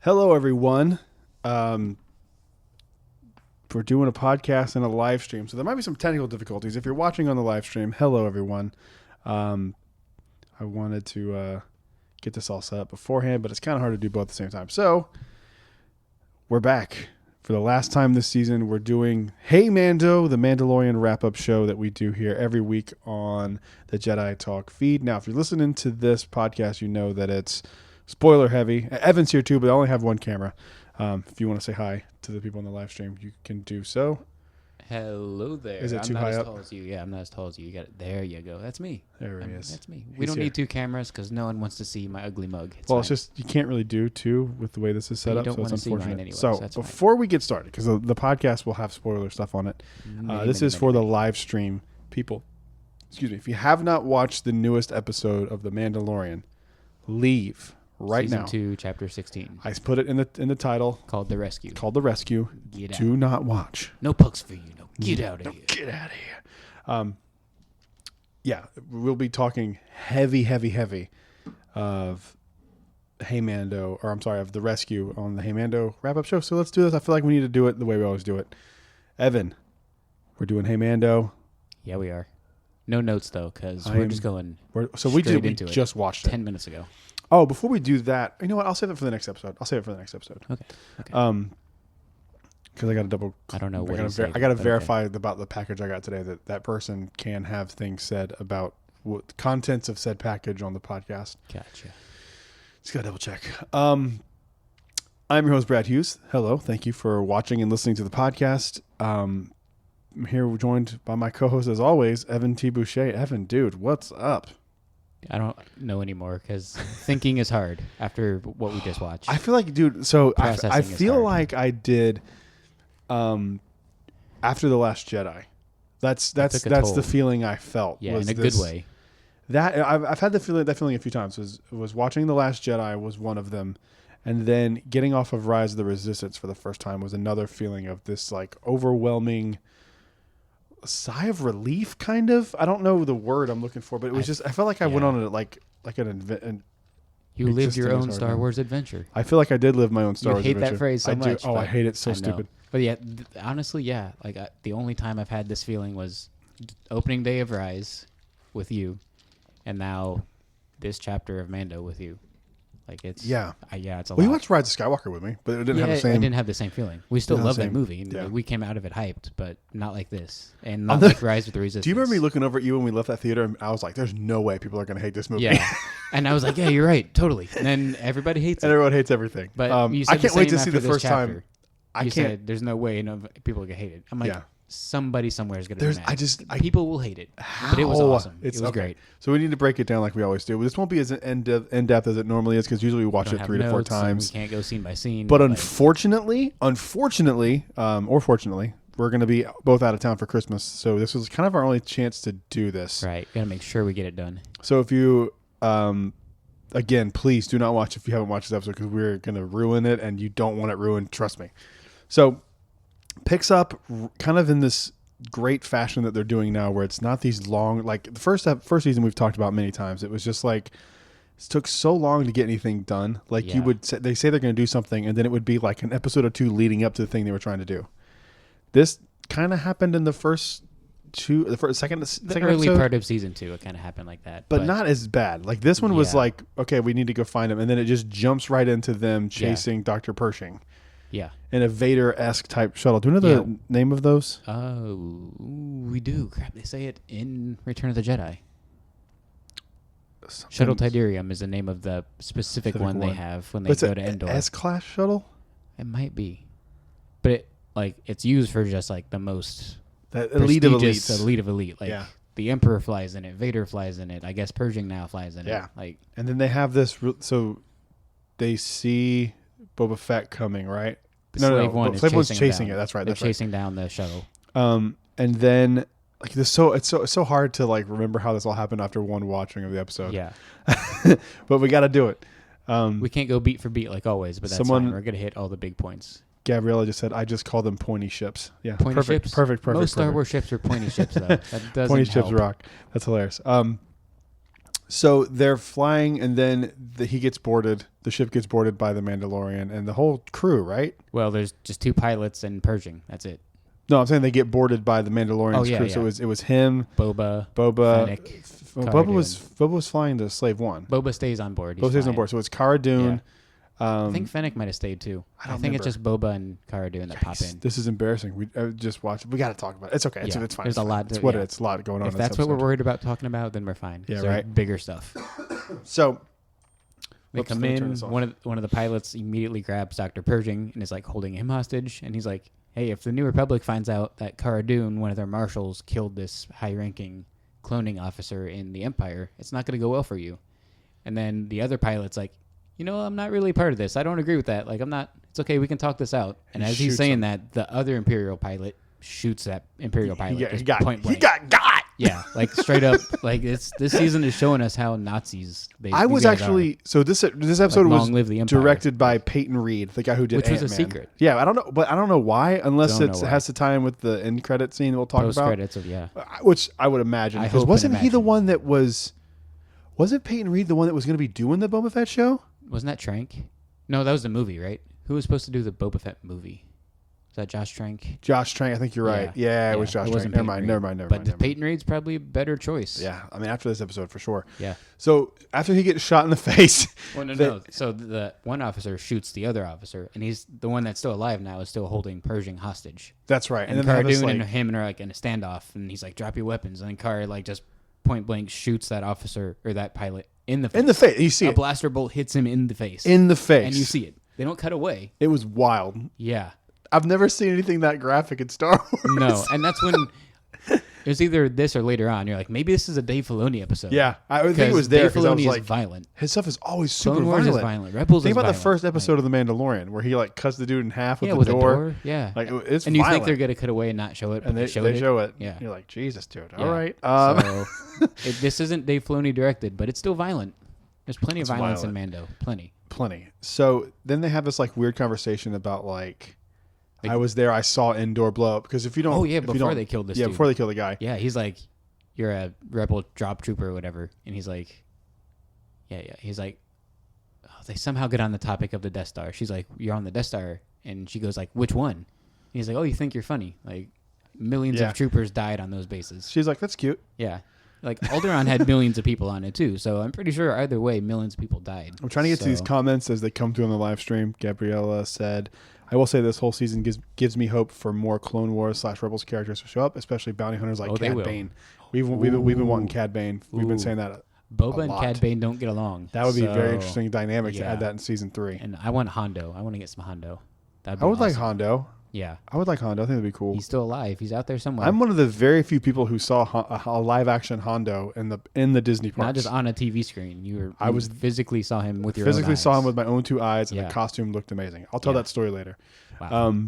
Hello, everyone. We're doing a podcast and a live stream, so there might be some technical difficulties. If you're watching on the live stream, hello, everyone. I wanted to get this all set up beforehand, but it's kind of hard to do both at the same time. So we're back. For the last time this season, we're doing Hey Mando, the Mandalorian wrap-up show that we do here every week on the Jedi Talk feed. Now, if you're listening to this podcast, you know that it's spoiler heavy. Evan's here too, but I only have one camera. If you want to say hi to the people on the live stream, you can do so. Hello there. Is it too I'm not high as up? tall as you. Yeah, I'm not as tall as you. You got it. There you go. That's me. There he is. That's me. We He's don't here. need two cameras because no one wants to see my ugly mug. Well, fine. it's just you can't really do two with the way this is set But you up, don't so it's wanna see mine unfortunate. anyway, So so that's fine. before we get started, because the podcast will have spoiler stuff on it, this is for the live stream people. Excuse me. If you have not watched the newest episode of The Mandalorian, leave right Season now. 2, Chapter 16, I put it in the title called The Rescue. called The Rescue. Get out. Do not watch. No pucks for you. No, get out of here. Get out of here. Yeah, we'll be talking heavy of Hey Mando, or I'm sorry, of The Rescue on the Hey Mando wrap-up show. So let's do this. I feel like we need to do it the way we always do it. Evan, we're doing Hey Mando. Yeah, we are. No notes, though, because we're just going We straight into it. just watched it. 10 minutes ago. Oh, before we do that, you know what? I'll save it for the next episode. Okay. Because I got to double. I don't know what I he's saving, got to but verify about the package I got today that person can have things said about what contents of said package on the podcast. Gotcha. Just got to double check. I'm your host, Brad Hughes. Hello. Thank you for watching and listening to the podcast. I'm here joined by my co-host, as always, Evan T. Boucher. Evan, dude, what's up? I don't know anymore because thinking is hard after what we just watched. I feel like, dude, so I Processing is feel hard. like I did after The Last Jedi. That's took a the toll. feeling I felt. Yeah, was in a this- good way. That I've had that feeling a few times. Was watching The Last Jedi was one of them, and then getting off of Rise of the Resistance for the first time was another feeling of this like overwhelming sigh of relief, kind of. I don't know the word I'm looking for, but it was just I felt like I went yeah. on like an You lived your existing own is hard, Star man. Wars adventure. I feel like I did live my own Star You Wars hate adventure. that phrase so I do. much. Oh, I but hate it. So I know. stupid. But yeah, honestly, yeah. Like the only time I've had this feeling was opening day of Rise with you, and now this chapter of Mando with you. Like it's it's a Well, you lot. watched Rise of Skywalker with me, but it didn't have the I same. didn't have the same feeling. We still Didn't have love the that same- movie. And yeah. we came out of it hyped, but not like this, and not like Rise with the Resistance. Do you remember me looking over at you when we left that theater? And I was like, "There's no way people are going to hate this movie." Yeah, and I was like, yeah, you're right, totally. And then everybody hates and it. everyone hates everything. But you said I can't the wait to same see the after this first time. chapter. I You can't. said there's no way people get hated. I'm like, Yeah. somebody somewhere is going to There's- be mad. I- people will hate it. But it was How? awesome. It's it was okay. great. So we need to break it down like we always do. This won't be as in depth as it normally is because usually we watch Don't it have 3 to 4 notes, and times. We can't go scene by scene. But like, unfortunately, or fortunately, we're going to be both out of town for Christmas. So this was kind of our only chance to do this. right, got to make sure we get it done. So if you, again, please do not watch if you haven't watched this episode because we're going to ruin it and you don't want it ruined. Trust me. So picks up kind of in this great fashion that they're doing now where it's not these long, like the first season we've talked about many times. It was just like, it took so long to get anything done. Like Yeah. you would say, they say they're going to do something and then it would be like an episode or two leading up to the thing they were trying to do. This kind of happened in the second The early episode. part of season 2, it kind of happened like that. But not as bad. Like this one was Yeah. like, okay, we need to go find him, and then it just jumps right into them chasing Dr. Pershing Yeah. in a Vader-esque type shuttle. Do you know the name of those? Oh, we do. Crap, they say it in Return of the Jedi. Shuttle Tidarium is the name of the specific one they have when they It's go a to Endor. S-class shuttle. It might be, but it's used for just like the most The elite of prestigious elites. elite of elite. Like Yeah. the Emperor flies in it, Vader flies in it. I guess Pershing now flies in Yeah. it. Like And then they have this. So they see Boba Fett coming, right? the Slave One is Slave One's chasing chasing them it. down. That's right. They're That's right. chasing down the shuttle. And then like this, it's so hard to like remember how this all happened after one watching of the episode. Yeah, But we got to do it. we can't go beat for beat like always, but that's Someone- fine. We're gonna hit all the big points. Gabriella just said, I just call them pointy ships. Yeah. Pointy perfect, ships. Perfect. Most Star Wars ships are pointy ships, though. That doesn't Pointy ships help. rock. That's hilarious. So they're flying, and then he gets boarded. The ship gets boarded by the Mandalorian and the whole crew, right? Well, there's just 2 pilots and Pershing. That's it. No, I'm saying they get boarded by the Mandalorian's crew. Yeah. So it was him, Boba, Fennec. Cara Boba was flying the Slave One. Boba stays on board. Boba stays on board. So it's Cara Dune. I think Fennec might have stayed too. I think it's just Boba and Cara Dune that pop in. This is embarrassing. We just watched. We got to talk about it. It's okay. It's fine. There's a lot. It's what it's a lot going on. If that's what we're worried about talking about, then we're fine. Yeah, right. Bigger stuff. So they come in. One of the pilots immediately grabs Dr. Pershing and is like holding him hostage. And he's like, "Hey, if the New Republic finds out that Cara Dune, one of their marshals, killed this high-ranking cloning officer in the Empire, it's not going to go well for you." And then the other pilot's like, I'm not really part of this. I don't agree with that. Like, I'm not. It's okay. We can talk this out. And as he's saying that, the other Imperial pilot shoots that Imperial pilot. He got got. Yeah, like straight up. Like this season is showing us how Nazis. I was actually this episode like, was directed by Peyton Reed, the guy who did which Ant-Man. was a secret. Yeah, I don't know, but I don't know why, unless it has to tie in with the end credit scene we'll talk Post about. Credits of which I would imagine. Because wasn't he the one that was? Wasn't Peyton Reed the one that was going to be doing the Boba Fett show? Wasn't that Trank? No, that was the movie, right? Who was supposed to do the Boba Fett movie? Is that Josh Trank? Josh Trank, I think you're right. Yeah, it was Josh Trank. Never mind. But Peyton Reed's probably a better choice. Yeah, I mean, after this episode, for sure. Yeah. So, after he gets shot in the face... Well, no. So, the one officer shoots the other officer, and he's the one that's still alive now is still holding Pershing hostage. That's right. And then Cara Dune and him are like in a standoff, and he's like, drop your weapons. And then Cara like just point blank shoots that officer or that pilot in the face. In the face. You see it. A blaster bolt hits him in the face. In the face. And you see it. They don't cut away. It was wild. Yeah. I've never seen anything that graphic in Star Wars. No, and that's when it was either this or later on. You're like, maybe this is a Dave Filoni episode. Yeah, I think it was there. Dave Filoni is like, violent. His stuff is always super Clone Wars violent. is violent. Rebels Think is about violent. the first episode of The Mandalorian, where he like cuts the dude in half with, with the door. Yeah, like it's and you violent. think they're gonna cut away and not show it, and they show it. Yeah, you're like, Jesus, dude. Yeah. All right. So this isn't Dave Filoni directed, but it's still violent. There's plenty of violence in Mando. Plenty. So then they have this like weird conversation about like. I was there. I saw Endor blow up because if you don't, before they killed this, dude. Before they killed the guy, he's like, you're a rebel drop trooper or whatever, and he's like, he's like, they somehow get on the topic of the Death Star. She's like, you're on the Death Star, and she goes like, which one? And he's like, oh, you think you're funny? Like, millions of troopers died on those bases. She's like, that's cute. Yeah. Like, Alderaan had millions of people on it, too. So I'm pretty sure either way, millions of people died. I'm trying to get to these comments as they come through on the live stream. Gabriella said, I will say this whole season gives me hope for more Clone Wars / Rebels characters to show up, especially bounty hunters like Cad Bane. We've been wanting Cad Bane. We've been saying that Boba and Cad Bane don't get along. That would be a very interesting dynamic to add that in season 3. And I want Hondo. I want to get some Hondo. I would like Hondo. Yeah. I would like Hondo. I think that'd be cool. He's still alive. He's out there somewhere. I'm one of the very few people who saw a live action Hondo in the Disney parks. Not just on a TV screen. You physically saw him with your own eyes. Physically saw him with my own 2 eyes, and the costume looked amazing. I'll tell that story later. Wow.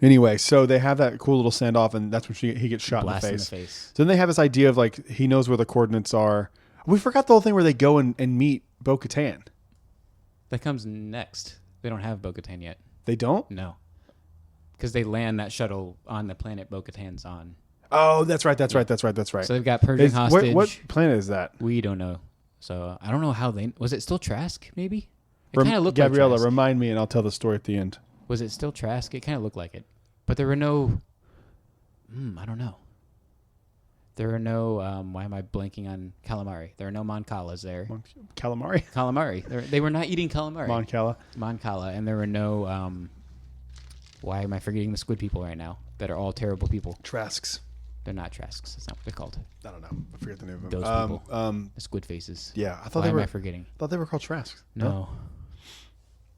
Anyway, so they have that cool little standoff, and that's when he gets shot in the face. So then they have this idea of like he knows where the coordinates are. We forgot the whole thing where they go and meet Bo-Katan. That comes next. They don't have Bo-Katan yet. They don't? No. Because they land that shuttle on the planet Bo-Katan's on. Oh, that's right. That's right. So they've got Pershing hostage. What planet is that? We don't know. So I don't know how they... Was it still Trask, maybe? It kind of looked Gabriella, like Trask. remind me, and I'll tell the story at the end. Was it still Trask? It kind of looked like it. But there were no... I don't know. There are no... why am I blanking on calamari? There are no Mon Calas there. Calamari? Calamari. They were not eating calamari. Mon Cala. And there were no... why am I forgetting the squid people right now? That are all terrible people. Trasks. They're not Trasks. That's not what they're called. I don't know. I forget the name of them. Those people. The squid faces. Yeah. I thought why am I forgetting? I thought they were called Trasks. No.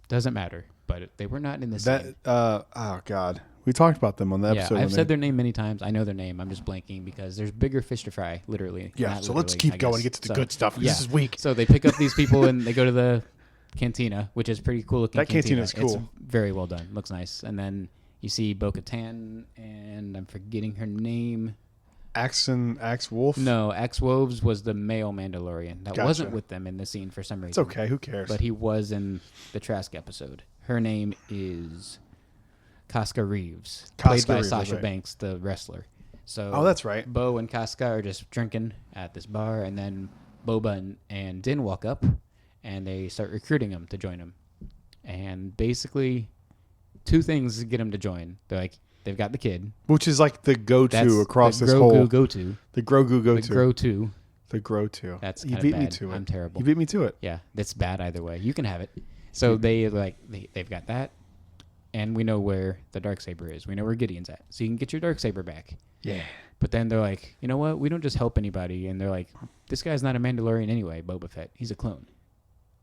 Doesn't matter. But they were not in the same. Oh, God. We talked about them on the episode. Yeah, I've said their name many times. I know their name. I'm just blanking because there's bigger fish to fry, literally. Yeah, so let's keep going and get to the good stuff. Yeah. This is weak. So they pick up these people and they go to the cantina, which is pretty cool looking. That cantina is cool. It's very well done. Looks nice. And then you see Bo-Katan, and I'm forgetting her name. Axe Wolf? No, Axe Wolves was the male Mandalorian. That wasn't with them in the scene for some reason. It's okay. Who cares? But he was in the Trask episode. Her name is Casca Reeves, played by Sasha Banks, the wrestler. So that's right. Bo and Casca are just drinking at this bar, and then Boba and Din walk up, and they start recruiting him to join him. And basically, two things get him to join. They're like, they've got the kid, which is like the go-to that's across the this Grogu whole go-to. the Grogu go-to. The Grogu. The Grogu. That's you kind beat of me bad. to it. I'm terrible. You beat me to it. Yeah, that's bad either way. You can have it. So they've got that, and we know where the Darksaber is. We know where Gideon's at. So you can get your Darksaber back. Yeah. But then they're like, you know what? We don't just help anybody. And they're like, this guy's not a Mandalorian anyway, Boba Fett. He's a clone.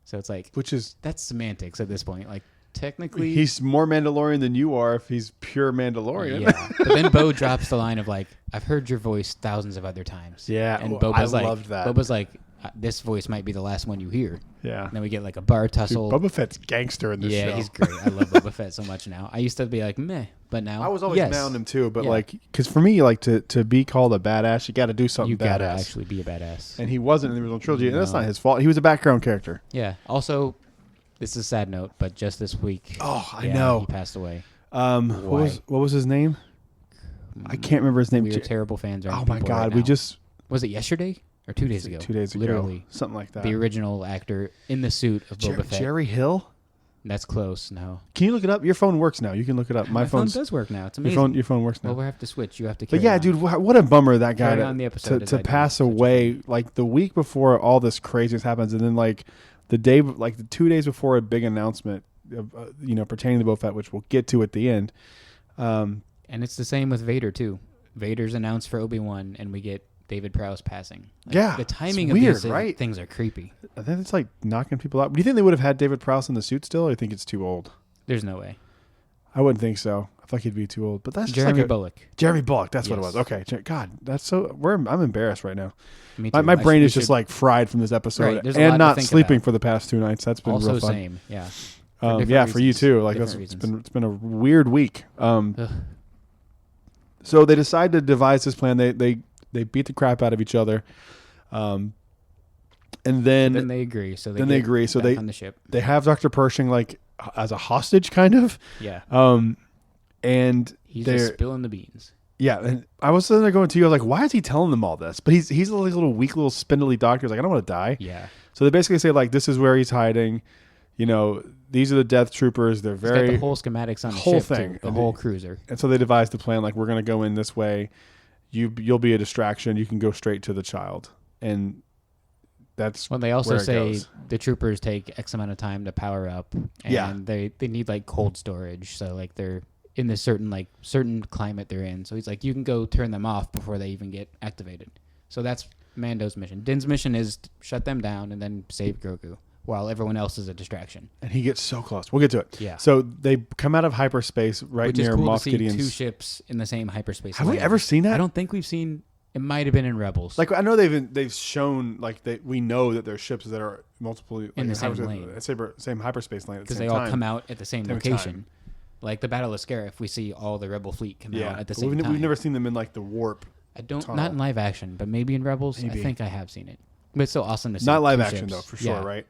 So it's like, Which is that's semantics at this point. Like, technically, he's more Mandalorian than you are if he's pure Mandalorian. yeah. But then Bo drops the line of like, I've heard your voice thousands of other times. Yeah, And well, I Boba's like, loved that. Boba's like, this voice might be the last one you hear. Yeah. And then we get like a bar Dude, tussle. Boba Fett's gangster in this show. Yeah, he's great. I love Boba Fett so much now. I used to be like, meh, but now I was always yes, down him too, but Yeah. like, because for me, like to be called a badass, you got to do something you gotta badass. actually be a badass. And he wasn't in the original trilogy, and that's No. not his fault. He was a background character. Yeah. Also, this is a sad note, but just this week, Oh, I yeah, know. he passed away. What was his name? I can't remember his name. We are terrible fans. Oh my god, right we now. just Was it yesterday or 2 days ago? 2 days ago, Literally, something like that. the original actor in the suit of Boba Fett. Jerry Hill. That's close. No, Can you look it up? Your phone works now. You can look it up. my phone phone's does work now. It's your amazing. phone works now. Well, we'll have to switch. You have to. But Carry yeah, on. dude, what a bummer that guy Carry to, on the episode to, as to I do. pass Such a away like the week before all this craziness happens, and then like the day, like the 2 days before a big announcement, of, pertaining to Boba Fett, which we'll get to at the end. And it's the same with Vader too. Vader's announced for Obi-Wan, and we get David Prowse passing. Like, Yeah, the timing it's of weird, these right? things are creepy. I think it's like knocking people out. Do you think they would have had David Prowse in the suit still, or do you think it's too old? There's no way. I wouldn't think so. I feel like he'd be too old. But that's just Jeremy like Bullock. Jeremy Bullock. That's what it was. Yes. Okay, God, that's so. I'm embarrassed right now. Me too. My brain we is just should- like fried from this episode, Right, there's a lot and to not think sleeping about. for the past 2 nights. That's been also real fun. same. Yeah. Yeah, for you reasons. too. Like Different it's reasons. been a weird week. Ugh. So they decide to devise this plan. They beat the crap out of each other, and Then they agree. So they get agree. So back on the ship. they have Dr. Pershing like as a hostage, kind of. Yeah. And He's they're just spilling the beans. yeah. And I was sitting there going to you, I was like, why is he telling them all this? But he's a little weak, little spindly doctor. He's like, I don't want to die. Yeah. So they basically say like, this is where he's hiding. These are the Death Troopers. They're He's got very the whole schematics on the whole ship thing. too, the And whole cruiser. And so they devised the plan, like, we're going to go in this way. You'll be a distraction. You can go straight to the child. And that's Well, they also where it say goes. the troopers take X amount of time to power up, and Yeah. they need like cold storage. So like they're in this certain climate they're in. So he's like, you can go turn them off before they even get activated. So that's Mando's mission. Din's mission is to shut them down and then save Grogu, while everyone else is a distraction. And he gets so close. We'll get to it. Yeah. So they come out of hyperspace right Which is near cool Moff to see Gideon's. two ships in the same hyperspace. Have we lane. ever seen that? I don't think we've seen. It might have been in Rebels. Like, I know they've shown, like, we know that there's ships that are multiple like, In the same hyperspace- lane. same hyperspace lane at the because same they time. all come out at the same Same location. time. Like the Battle of Scarif, we see all the Rebel fleet come Yeah, out at the but same time. we've never seen them in like the warp. I don't. tunnel. Not in live action, but maybe in Rebels. Maybe. I think I have seen it. But it's so awesome to see. Not live two action ships. though, for sure, Yeah. right?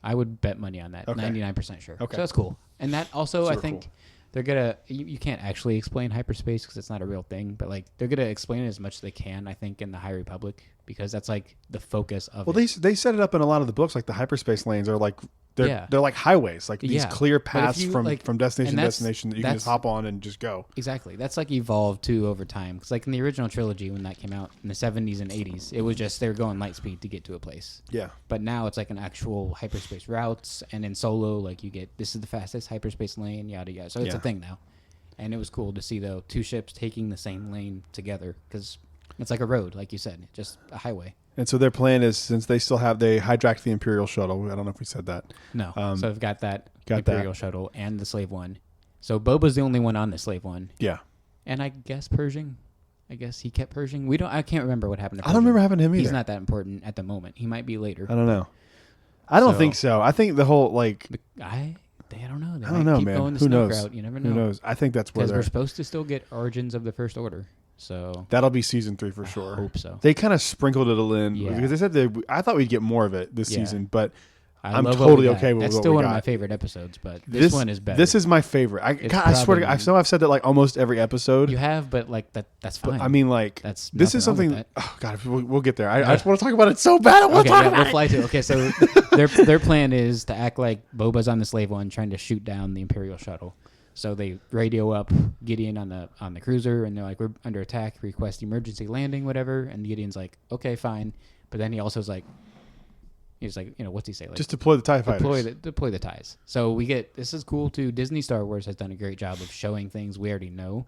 I would bet money on that. Okay. 99% sure. Okay. So that's cool. And that also, I Super think cool. they're gonna. You can't actually explain hyperspace because it's not a real thing. But like they're gonna explain it as much as they can. I think in the High Republic because that's like the focus of. Well, it. they set it up in a lot of the books, like the hyperspace lanes are like Yeah. they're like highways, like these Yeah. clear But if paths you, from like- destination and to that's- destination that you can just that's- hop on and just go. Exactly. That's like evolved too over time. Because like in the original trilogy, when that came out in the 70s and 80s, it was just they were going light speed to get to a place. Yeah, But now it's like an actual hyperspace routes, and in Solo, like you get this is the fastest hyperspace lane, yada yada. So it's Yeah. a thing now, and it was cool to see though two ships taking the same lane together because it's like a road, like you said, just a highway. and so their plan is since they hijacked the Imperial shuttle. I don't know if we said that. No, Um, so I've got that got that. Imperial shuttle and the Slave One. So Boba's the only one on the Slave One, Yeah, and I guess Pershing. I guess he kept Pershing. I can't remember what happened to I Pershing. don't remember having him either. He's not that important at the moment. He might be later. I don't know. I don't So- think so. I think the whole like I don't know. They I don't might know, keep man. going the Who Snoke knows? route. You never know. who knows? I think that's where Because they're. we're supposed to still get Origins of the First Order. So That'll be season 3 for sure. I hope so. They kind of sprinkled it in Yeah. because they said I thought we'd get more of it this Yeah. season, but I'm love what we totally got. okay with That's what still we one of got. my favorite episodes, but this one is better. This is my favorite. I swear to God, I know I've said that like almost every episode. You have, but like that's fine. But, I mean, like this is something. Oh God, we'll get there. I just want to talk about it so bad. I want to talk about we'll fly to. Okay, so their plan is to act like Boba's on the slave one, trying to shoot down the Imperial shuttle. So they radio up Gideon on the cruiser, and they're like, "We're under attack. Request emergency landing, whatever." And Gideon's like, "Okay, fine." But then he also is like, he's like, what's he say? Like, just deploy the TIE fighters. Deploy the ties. So we get this is cool too. Disney Star Wars has done a great job of showing things we already know,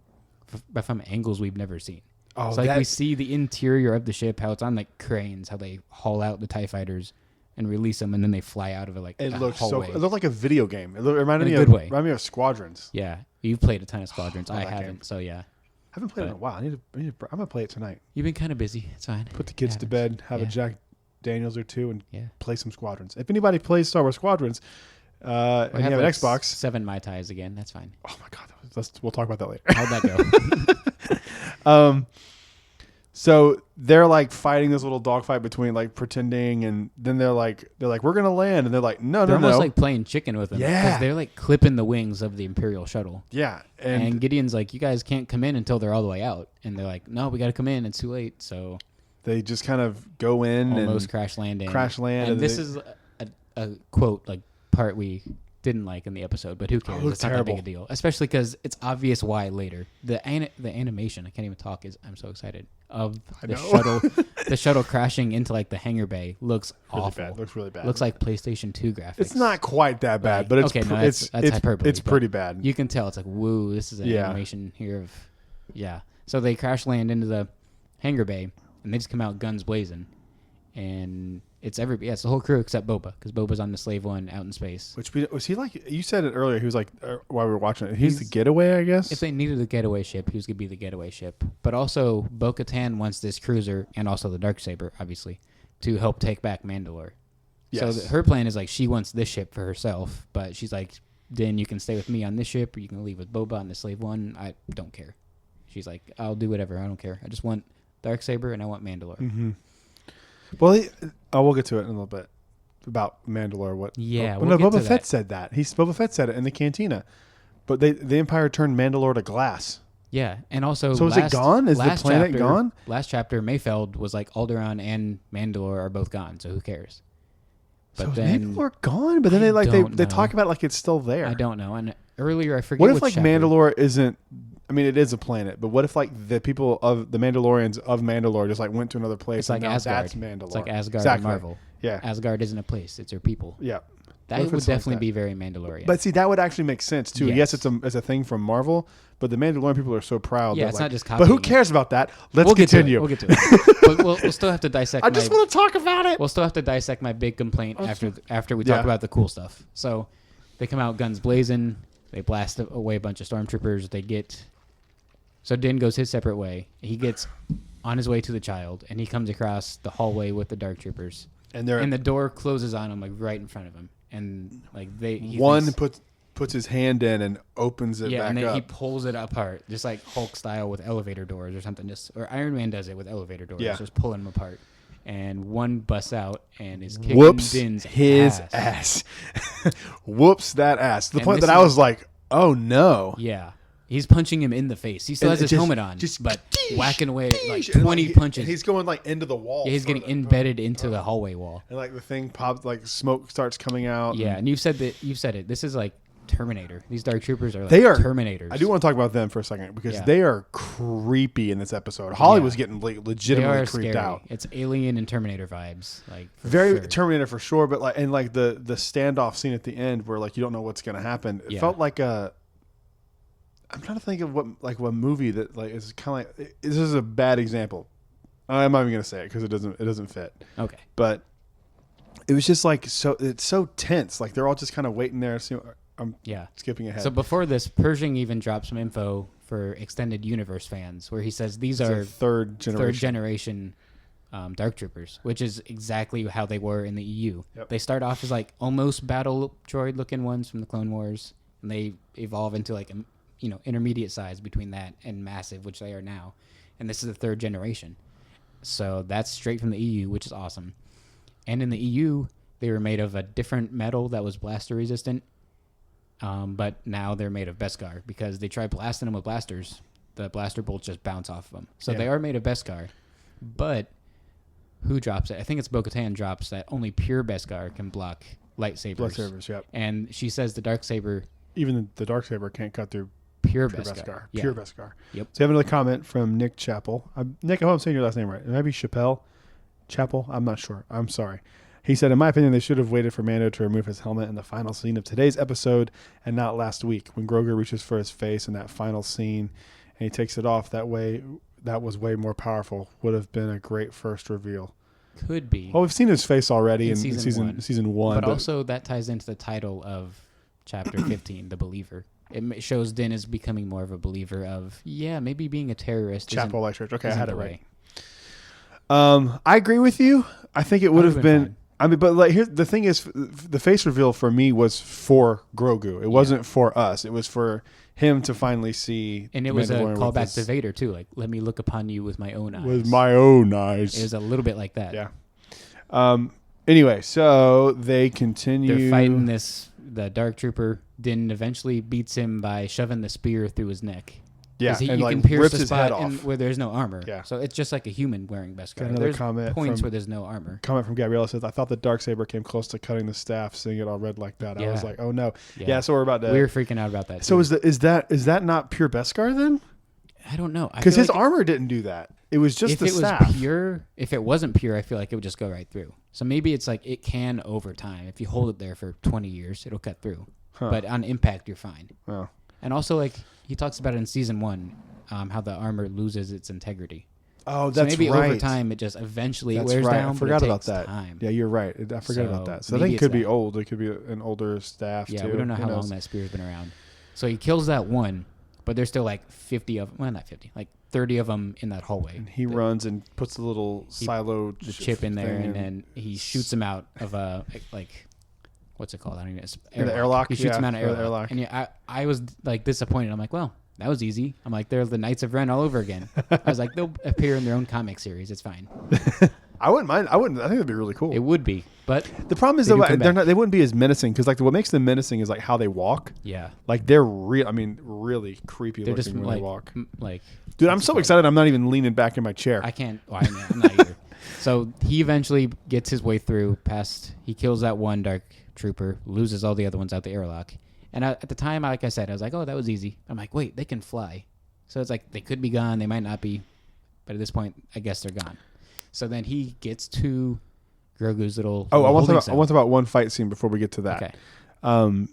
but from angles we've never seen. Oh, so like we see the interior of the ship, how it's on like cranes, how they haul out the TIE fighters and release them, and then they fly out of it like it looks hallway. It looked like a video game. It reminded me of Squadrons. Yeah, you've played a ton of Squadrons. I haven't, game. So yeah. I haven't played it in a while. I'm gonna play it tonight. You've been kind of busy. It's fine. Put the kids to bed, have a Jack Daniels or two, and play some Squadrons. If anybody plays Star Wars Squadrons, and you have an Xbox, 7 Mai Tais again. That's fine. Oh my God, we'll talk about that later. How'd that go? So they're like fighting this little dogfight between like pretending, and then they're like we're gonna land, and they're like they're almost like playing chicken with them. Yeah, because they're like clipping the wings of the Imperial shuttle. Yeah, and Gideon's like, you guys can't come in until they're all the way out, and they're like, no, we got to come in. It's too late. So they just kind of go in almost and crash land. And this is a quote like part we didn't like in the episode, but who cares? It's not that big a deal, especially because it's obvious why later. The animation, I can't even talk. I'm so excited of the shuttle. The shuttle crashing into like the hangar bay looks awful. Bad. Looks really bad. Looks like PlayStation 2 graphics. It's not quite that bad, but it's that's hyperbole. It's pretty bad. You can tell it's like, woo, this is an animation here of So they crash land into the hangar bay, and they just come out guns blazing, and it's it's the whole crew except Boba, because Boba's on the slave one out in space. Was he like, you said it earlier, he was like, while we were watching it, he's the getaway, I guess? If they needed a getaway ship, he was going to be the getaway ship. But also, Bo-Katan wants this cruiser, and also the Darksaber, obviously, to help take back Mandalore. Yes. So her plan is like, she wants this ship for herself, but she's like, Din, you can stay with me on this ship, or you can leave with Boba on the slave one. I don't care. She's like, I'll do whatever, I don't care. I just want Darksaber, and I want Mandalore. Mm-hmm. Well, we'll get to it in a little bit about Mandalore. Boba Fett said that. Boba Fett said it in the cantina, but the Empire turned Mandalore to glass. Yeah, and also is it gone? Is the planet gone? Last chapter, Mayfeld was like Alderaan and Mandalore are both gone, so who cares? But so then, is Mandalore gone? But then they talk about it like it's still there. I don't know. And earlier, I forget. What if like chapter. Mandalore isn't? I mean, it is a planet, but what if like the people of the Mandalorians of Mandalore just like went to another place? It's like Asgard. That's Mandalore. It's like Asgard in Marvel. Yeah, Asgard isn't a place; it's your people. Yeah, that would definitely be very Mandalorian. But see, that would actually make sense too. Yes, it's a thing from Marvel, but the Mandalorian people are so proud. Yeah, it's not just copying. But who cares about that? Let's continue. We'll get to it. But we'll still have to dissect. I just want to talk about it. We'll still have to dissect my big complaint after we talk about the cool stuff. So they come out guns blazing. They blast away a bunch of stormtroopers. They get. So Din goes his separate way. He gets on his way to the child, and he comes across the hallway with the dark troopers. And the door closes on him like right in front of him. And like puts his hand in and opens it back up. Yeah, and then he pulls it apart, just like Hulk style with elevator doors or something. Or Iron Man does it with elevator doors, just pulling them apart. And one busts out and is kicking Din's ass. Whoops that ass. To the point that I was like, oh no. Yeah. He's punching him in the face. He still has his helmet on, but whacking away like 20 punches. And he's going like into the wall. Yeah, he's getting embedded into the hallway wall. And like the thing pops, like smoke starts coming out. Yeah, and you've said it. This is like Terminator. These Dark Troopers are like Terminators. I do want to talk about them for a second because they are creepy in this episode. Holly was getting legitimately creeped out. It's Alien and Terminator vibes, like very Terminator for sure. But like the standoff scene at the end where like you don't know what's going to happen. It felt like a. I'm trying to think of what movie that like is kind of like this is a bad example. I'm not even gonna say it because it doesn't fit. Okay, but it was just like it's so tense. Like they're all just kind of waiting there. I'm skipping ahead. So before this, Pershing even dropped some info for Extended Universe fans, where he says these are third generation Dark Troopers, which is exactly how they were in the EU. Yep. They start off as like almost battle droid looking ones from the Clone Wars, and they evolve into like intermediate size between that and massive, which they are now. And this is the third generation. So that's straight from the EU, which is awesome. And in the EU, they were made of a different metal that was blaster resistant. But now they're made of Beskar because they tried blasting them with blasters. The blaster bolts just bounce off of them. So they are made of Beskar. But who drops it? I think it's Bo-Katan drops that only pure Beskar can block lightsabers. Lightsabers, yep. And she says the Darksaber... Even the Darksaber can't cut through pure Beskar. Yeah. Pure Beskar. Yep. So you have another comment from Nick Chappell. Nick, I hope I'm saying your last name right. It might be Chappelle. Chappell? I'm not sure. I'm sorry. He said, in my opinion, they should have waited for Mando to remove his helmet in the final scene of today's episode and not last week when Grogu reaches for his face in that final scene and he takes it off. That was way more powerful. Would have been a great first reveal. Could be. Well, we've seen his face already in season one. But also that ties into the title of chapter 15, The Believer. It shows Din is becoming more of a believer of, maybe being a terrorist. Chapel Light Church. Okay, I had it right. I agree with you. I think it would have been fine. I mean, but like, here's the thing is, the face reveal for me was for Grogu. It wasn't for us. It was for him to finally see. And it was a callback to Vader too. Like, let me look upon you with my own eyes. With my own eyes. It was a little bit like that. Yeah. Anyway, so they continue. They're fighting the Dark Trooper. Din eventually beats him by shoving the spear through his neck. Yeah, and you can pierce the spot where there's no armor. Yeah. So it's just like a human wearing Beskar. There's points where there's no armor. Comment from Gabriella says, I thought the Darksaber came close to cutting the staff, seeing it all red like that. I was like, oh no. Yeah, so we're about to... We were freaking out about that, So is that not pure Beskar then? I don't know. Because his armor didn't do that. It was just the staff. If it wasn't pure, I feel like it would just go right through. So maybe it's like it can over time. If you hold it there for 20 years, it'll cut through. Huh. But on impact, you're fine. Oh. And also, like, he talks about it in season 1. How the armor loses its integrity. Oh, that's maybe right. Over time, it just eventually wears down. I forgot about that. Time. Yeah, you're right. I forgot about that. So I think it could be old. It could be an older staff, too. Yeah, we don't know how long that spear's been around. So he kills that one, but there's still like 50 of them. Well, not 50, like 30 of them in that hallway. And he runs and puts the little silo chip in there, and then he shoots them out of a, like... What's it called? I don't even know. The airlock? He shoots him out of airlock. And I was like disappointed. I'm like, well, that was easy. I'm like, they're the Knights of Ren all over again. I was like, they'll appear in their own comic series. It's fine. I wouldn't mind. I think that'd be really cool. It would be, but the problem is though they wouldn't be as menacing because like what makes them menacing is like how they walk. Yeah, like they're really creepy looking just, when like, they walk. Like, dude, I'm so excited. I'm not even leaning back in my chair. I can't. Well, I'm not either. So he eventually gets his way through past. He kills that one Dark Trooper, loses all the other ones out the airlock. And at the time, like I said, I was like, oh, that was easy. I'm like, wait, they can fly. So it's like they could be gone. They might not be. But at this point, I guess they're gone. So then he gets to Grogu's little... Oh, I want to talk about one fight scene before we get to that. Okay.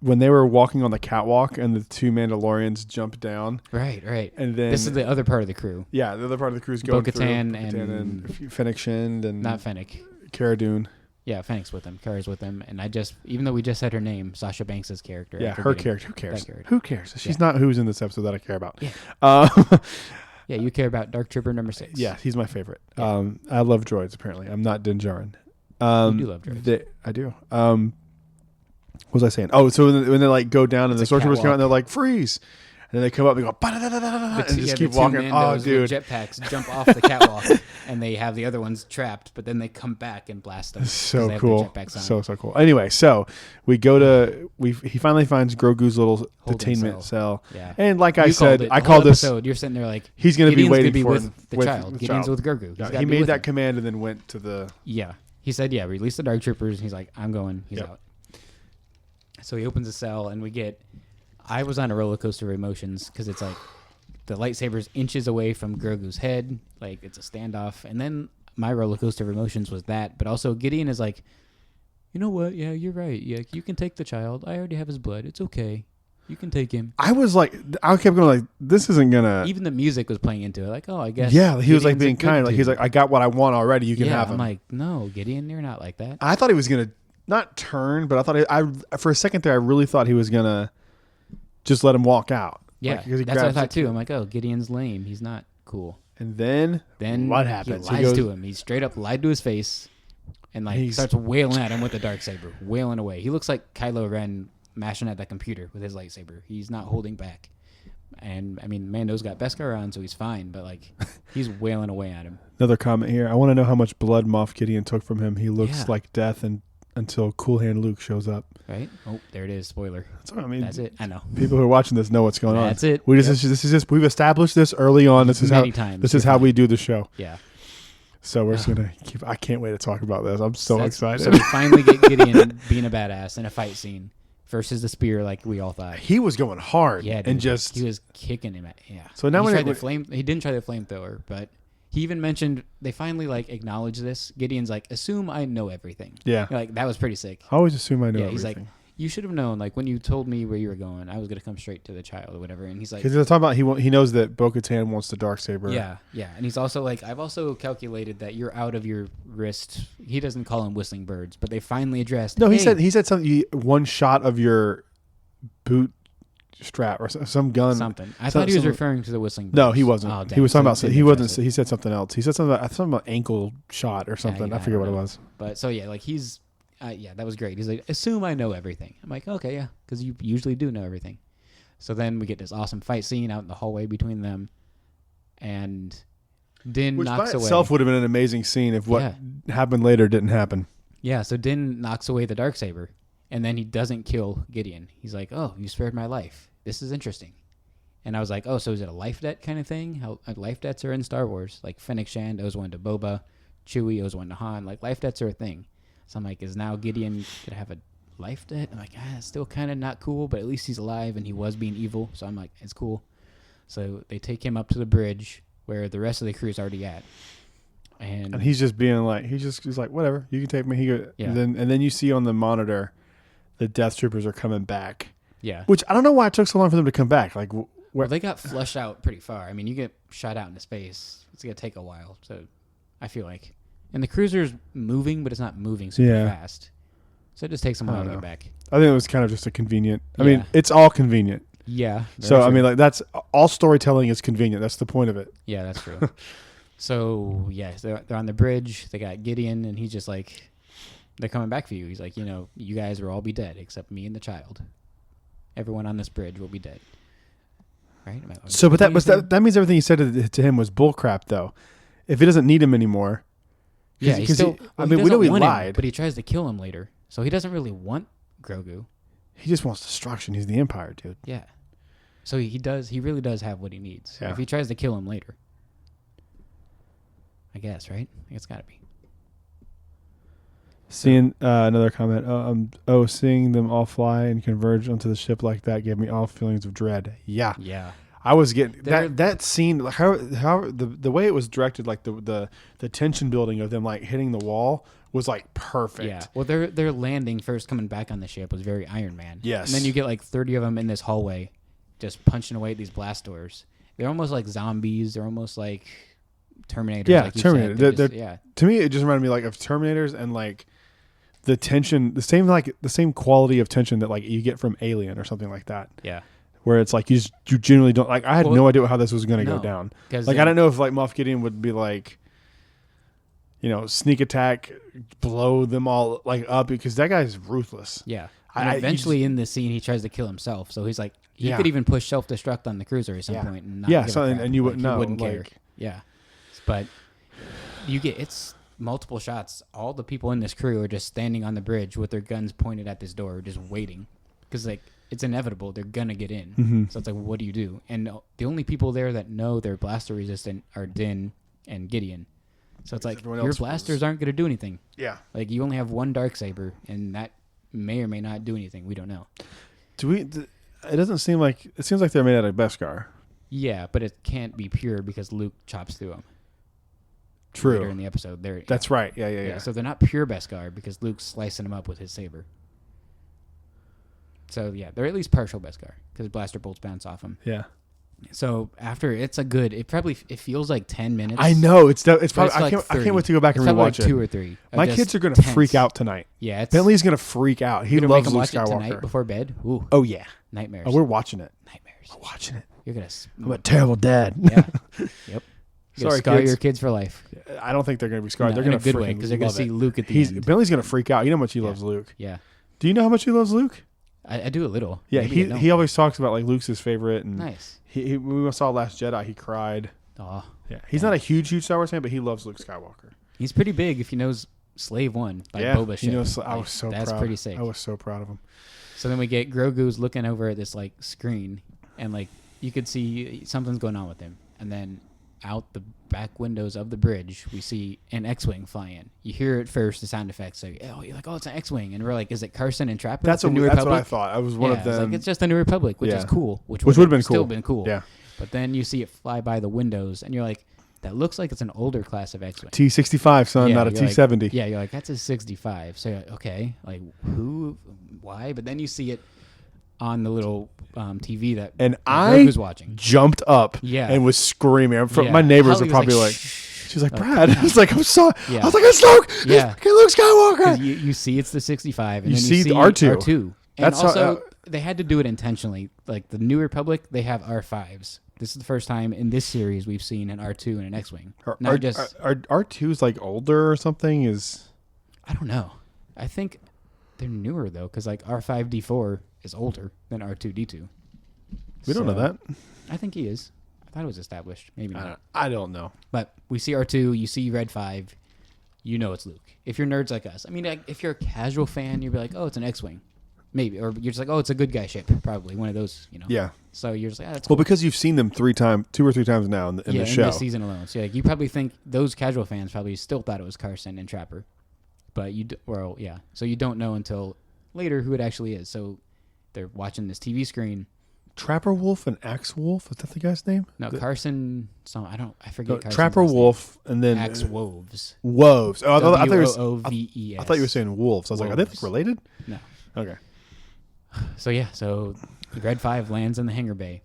When they were walking on the catwalk and the two Mandalorians jumped down. Right. And then... This is the other part of the crew. Yeah, the other part of the crew is going Bo-Katan and Fennec Shand and... Not Fennec. Cara Dune. Yeah, Fennec's with him. Kara's with him. And even though we just said her name, Sasha Banks' character. Yeah, her character. Who cares? Who cares? She's not who's in this episode that I care about. Yeah, you care about Dark Trooper number 6. Yeah, he's my favorite. Yeah. I love droids, apparently. I'm not Din Djarin. You do love droids. I do. What was I saying? Oh, so when they like go down and the stormtroopers come out and they're like, freeze. And then they come up and go, and just keep walking. Oh, dude. Jetpacks jump off the catwalk and they have the other ones trapped, but then they come back and blast them. So cool. So cool. Anyway, so we go to, he finally finds Grogu's little detainment cell. Yeah. And like I said, I called this. You're sitting there like, he's going to be waiting for the child. Gideon's with Grogu. Yeah, he made that command and then went to the. Yeah. He said, release the Dark Troopers. He's like, I'm going. He's out. So he opens the cell and we get. I was on a roller coaster of emotions because it's like the lightsaber's inches away from Grogu's head. Like it's a standoff. And then my roller coaster of emotions was that. But also Gideon is like, you know what? Yeah, you're right. Yeah, you can take the child. I already have his blood. It's okay. You can take him. I was like, I kept going like, this isn't going to. Even the music was playing into it. Like, oh, I guess. Yeah, he was like being kind. Like he's like, I got what I want already. You can have him. I'm like, no, Gideon, you're not like that. I thought he was going to not turn, but I thought for a second there, I really thought he was going to just let him walk out. Yeah, that's what I thought too. I'm like, oh, Gideon's lame. He's not cool. And then what happens? He lies to him. He straight up lied to his face and like starts wailing at him with the Darksaber, wailing away. He looks like Kylo Ren mashing at that computer with his lightsaber. He's not holding back. And I mean, Mando's got Beskar on, so he's fine, but like he's wailing away at him. Another comment here. I want to know how much blood Moff Gideon took from him. He looks like death and until Cool Hand Luke shows up. Right? Oh, there it is. Spoiler. That's what I mean. That's it. I know. People who are watching this know what's going on. That's it. We just this is just we've established this early on. This is Many times. This is how we do the show. Yeah. So we're just gonna keep. I can't wait to talk about this. I'm so excited. So we finally get Gideon being a badass in a fight scene versus the spear, like we all thought. He was going hard. Yeah, and dude, he was kicking him. Yeah. So now he didn't try the flamethrower, but he even mentioned they finally like acknowledge this. Gideon's like, assume I know everything. Yeah. Like that was pretty sick. I always assume I know. Yeah. Everything. He's like, you should have known. Like when you told me where you were going, I was gonna come straight to the child or whatever. And he's like, because they're talking about he knows that Bo-Katan wants the Darksaber. Yeah, yeah. And he's also like, I've also calculated that you're out of your wrist. He doesn't call them whistling birds, but they finally addressed. No, hey, he said something. One shot of your boot strap or some gun. something. I thought he was referring to the whistling birds. No, he wasn't. Oh, He was talking about. He wasn't. interested. He said something else. He said something about ankle shot or something. Yeah, I forget what it don't know. was. But so yeah, like he's, yeah, that was great. He's like, assume I know everything. I'm like, okay, yeah, because you usually do know everything. So then we get this awesome fight scene out in the hallway between them, and Din Which by knocks away. itself would have been an amazing scene if what happened later didn't happen. Yeah, so Din knocks away the Darksaber, and then he doesn't kill Gideon. He's like, oh, you spared my life. This is interesting. And I was like, oh, so is it a life debt kind of thing? How life debts are in Star Wars. Like Fennec Shand owes one to Boba, Chewie owes one to Han. Like life debts are a thing. So I'm like, is now Gideon going to have a life debt? I'm like, it's still kind of not cool, but at least he's alive and he was being evil. So I'm like, it's cool. So they take him up to the bridge where the rest of the crew is already at. And he's just being like, he's like, whatever, you can take me. Yeah. And then you see on the monitor, the Death Troopers are coming back. yeah. Which I don't know why it took so long for them to come back. Like, Well, they got flushed out pretty far. I mean, you get shot out into space. It's going to take a while. So I feel like. And the cruiser's moving, but it's not moving super fast. So it just takes them a while to get back. I think it was kind of just a convenient. I Yeah. mean, it's all convenient. Yeah. So very I true. mean, like that's all storytelling is convenient. That's the point of it. Yeah, that's true. So, yeah, they're on the bridge. They got Gideon, and he's just like, they're coming back for you. He's like, you guys will all be dead except me and the child. Everyone on this bridge will be dead. Right? So, but that means everything he said to him was bullcrap, though. If he doesn't need him anymore, yeah, because we we know he want him, lied, but he tries to kill him later. So he doesn't really want Grogu. he just wants destruction. He's the Empire, dude. Yeah. So he really does have what he needs. Yeah. If he tries to kill him later. I guess, right? It's got to be. Seeing another comment. Seeing them all fly and converge onto the ship like that gave me all feelings of dread. Yeah. Yeah. I was getting that scene. How the way it was directed, like the tension building of them like hitting the wall was like perfect. Yeah. Well, their landing first coming back on the ship was very Iron Man. Yes. And then you get like 30 of them in this hallway, just punching away at these blast doors. They're almost like zombies. They're almost like Terminators. Yeah, like you Terminator. said. Yeah. To me, it just reminded me like of Terminators and like the tension, the same quality of tension that like you get from Alien or something like that. Yeah. Where it's like you genuinely don't like. I had no idea how this was going to go down. Like I don't know if like Moff Gideon would be like, sneak attack, blow them all like up because that guy's ruthless. Yeah. And eventually in this scene, he tries to kill himself. So he's like, he could even push self-destruct on the cruiser at some point. And not give a crap. And you wouldn't know. He wouldn't care. Like, yeah. But it's multiple shots. All the people in this crew are just standing on the bridge with their guns pointed at this door, just waiting. Because, like, it's inevitable. They're going to get in. Mm-hmm. So it's like, what do you do? And the only people there that know they're blaster resistant are Din and Gideon. So it's like, your blasters aren't going to do anything. Yeah. Like, you only have one Darksaber, and that may or may not do anything. We don't know. It doesn't seem like... It seems like they're made out of Beskar. Yeah, but it can't be pure because Luke chops through them. True. Later in the episode. That's right. Yeah. So they're not pure Beskar because Luke's slicing them up with his saber. So, yeah, they're at least partial Beskar because blaster bolts bounce off them. Yeah. So after it feels like 10 minutes. I know it's probably like I can't wait to go back and rewatch like it. 2 or 3. My kids are gonna freak out tonight. Yeah, Bentley's gonna freak out. He loves Luke watch it Skywalker. tonight before bed. Ooh, oh yeah, nightmares. Oh, we're watching it. Nightmares. We're watching it. You're gonna. I'm a terrible dad. Yeah. Yep. Sorry, scar kids. your kids for life. I don't think they're gonna be scarred. No, they're gonna in a good way because they're gonna see Luke at the end. Bentley's gonna freak out. You know how much he loves Luke. Yeah. Do you know how much he loves Luke? I do a little. Yeah, he always talks about like Luke's his favorite. And nice. He when we saw Last Jedi, he cried. Oh. Yeah, he's not a huge Star Wars fan, but he loves Luke Skywalker. He's pretty big if he knows Slave One by Yeah, Boba Fett. I was so that's proud. pretty sick. I was so proud of him. So then we get Grogu's looking over at this like screen, and like you could see something's going on with him. And then out the back windows of the bridge, we see an X-wing fly in. You hear it first, the sound effects. Like, you're like, oh, it's an X-wing, and we're like, is it Carson and Trapper? That's the New what Republic? I thought. I was one of It's them. like, it's just the New Republic, which is Yeah. cool. Which would have been still cool. been cool. Yeah. But then you see it fly by the windows, and you're like, that looks like it's an older class of X-wing. T65, son, Yeah, not a you're like- T70. Yeah, you're like, that's a 65. So you're like, okay, like who, why? But then you see it on the little TV that And Grogu's watching. jumped up Yeah. and was screaming. Yeah. My neighbors Holly were was probably like, "Shh." she's like, Brad. I was like, I'm sorry. Yeah. I was like, it's Luke. Yeah. It's Luke Skywalker. 'Cause you see it's the 65, and You then see you the see R2. R2. And That's how- also, they had to do it intentionally. Like the New Republic, they have R5s. This is the first time in this series we've seen an R2 and an X-wing. Not just R2's like older or something? I don't know. I think they're newer though, because like R5D4 is older than R2D2. We don't know that. I think he is. I thought it was established. Maybe not. I don't know. But we see R2, you see Red 5, you know it's Luke. If you're nerds like us. I mean, like, if you're a casual fan, you'll be like, oh, it's an X-Wing. Maybe. Or you're just like, oh, it's a good guy ship. Probably. One of those, you know. Yeah. So you're just like, that's Well, cool. because you've seen them 2 or 3 times now in the In show. this season alone. So like, you probably think those casual fans probably still thought it was Carson and Trapper. But so you don't know until later who it actually is. So they're watching this TV screen. Trapper Wolf and Axe Wolf? Is that the guy's name? No, Carson. I forget. No, Carson's Trapper last name. Wolf and then Axe Wolves. Wolves. Oh, I thought you were, Wooves. I thought you were saying wolves. I was like, are they Wolves. related? No. Okay. So Red 5 lands in the hangar bay,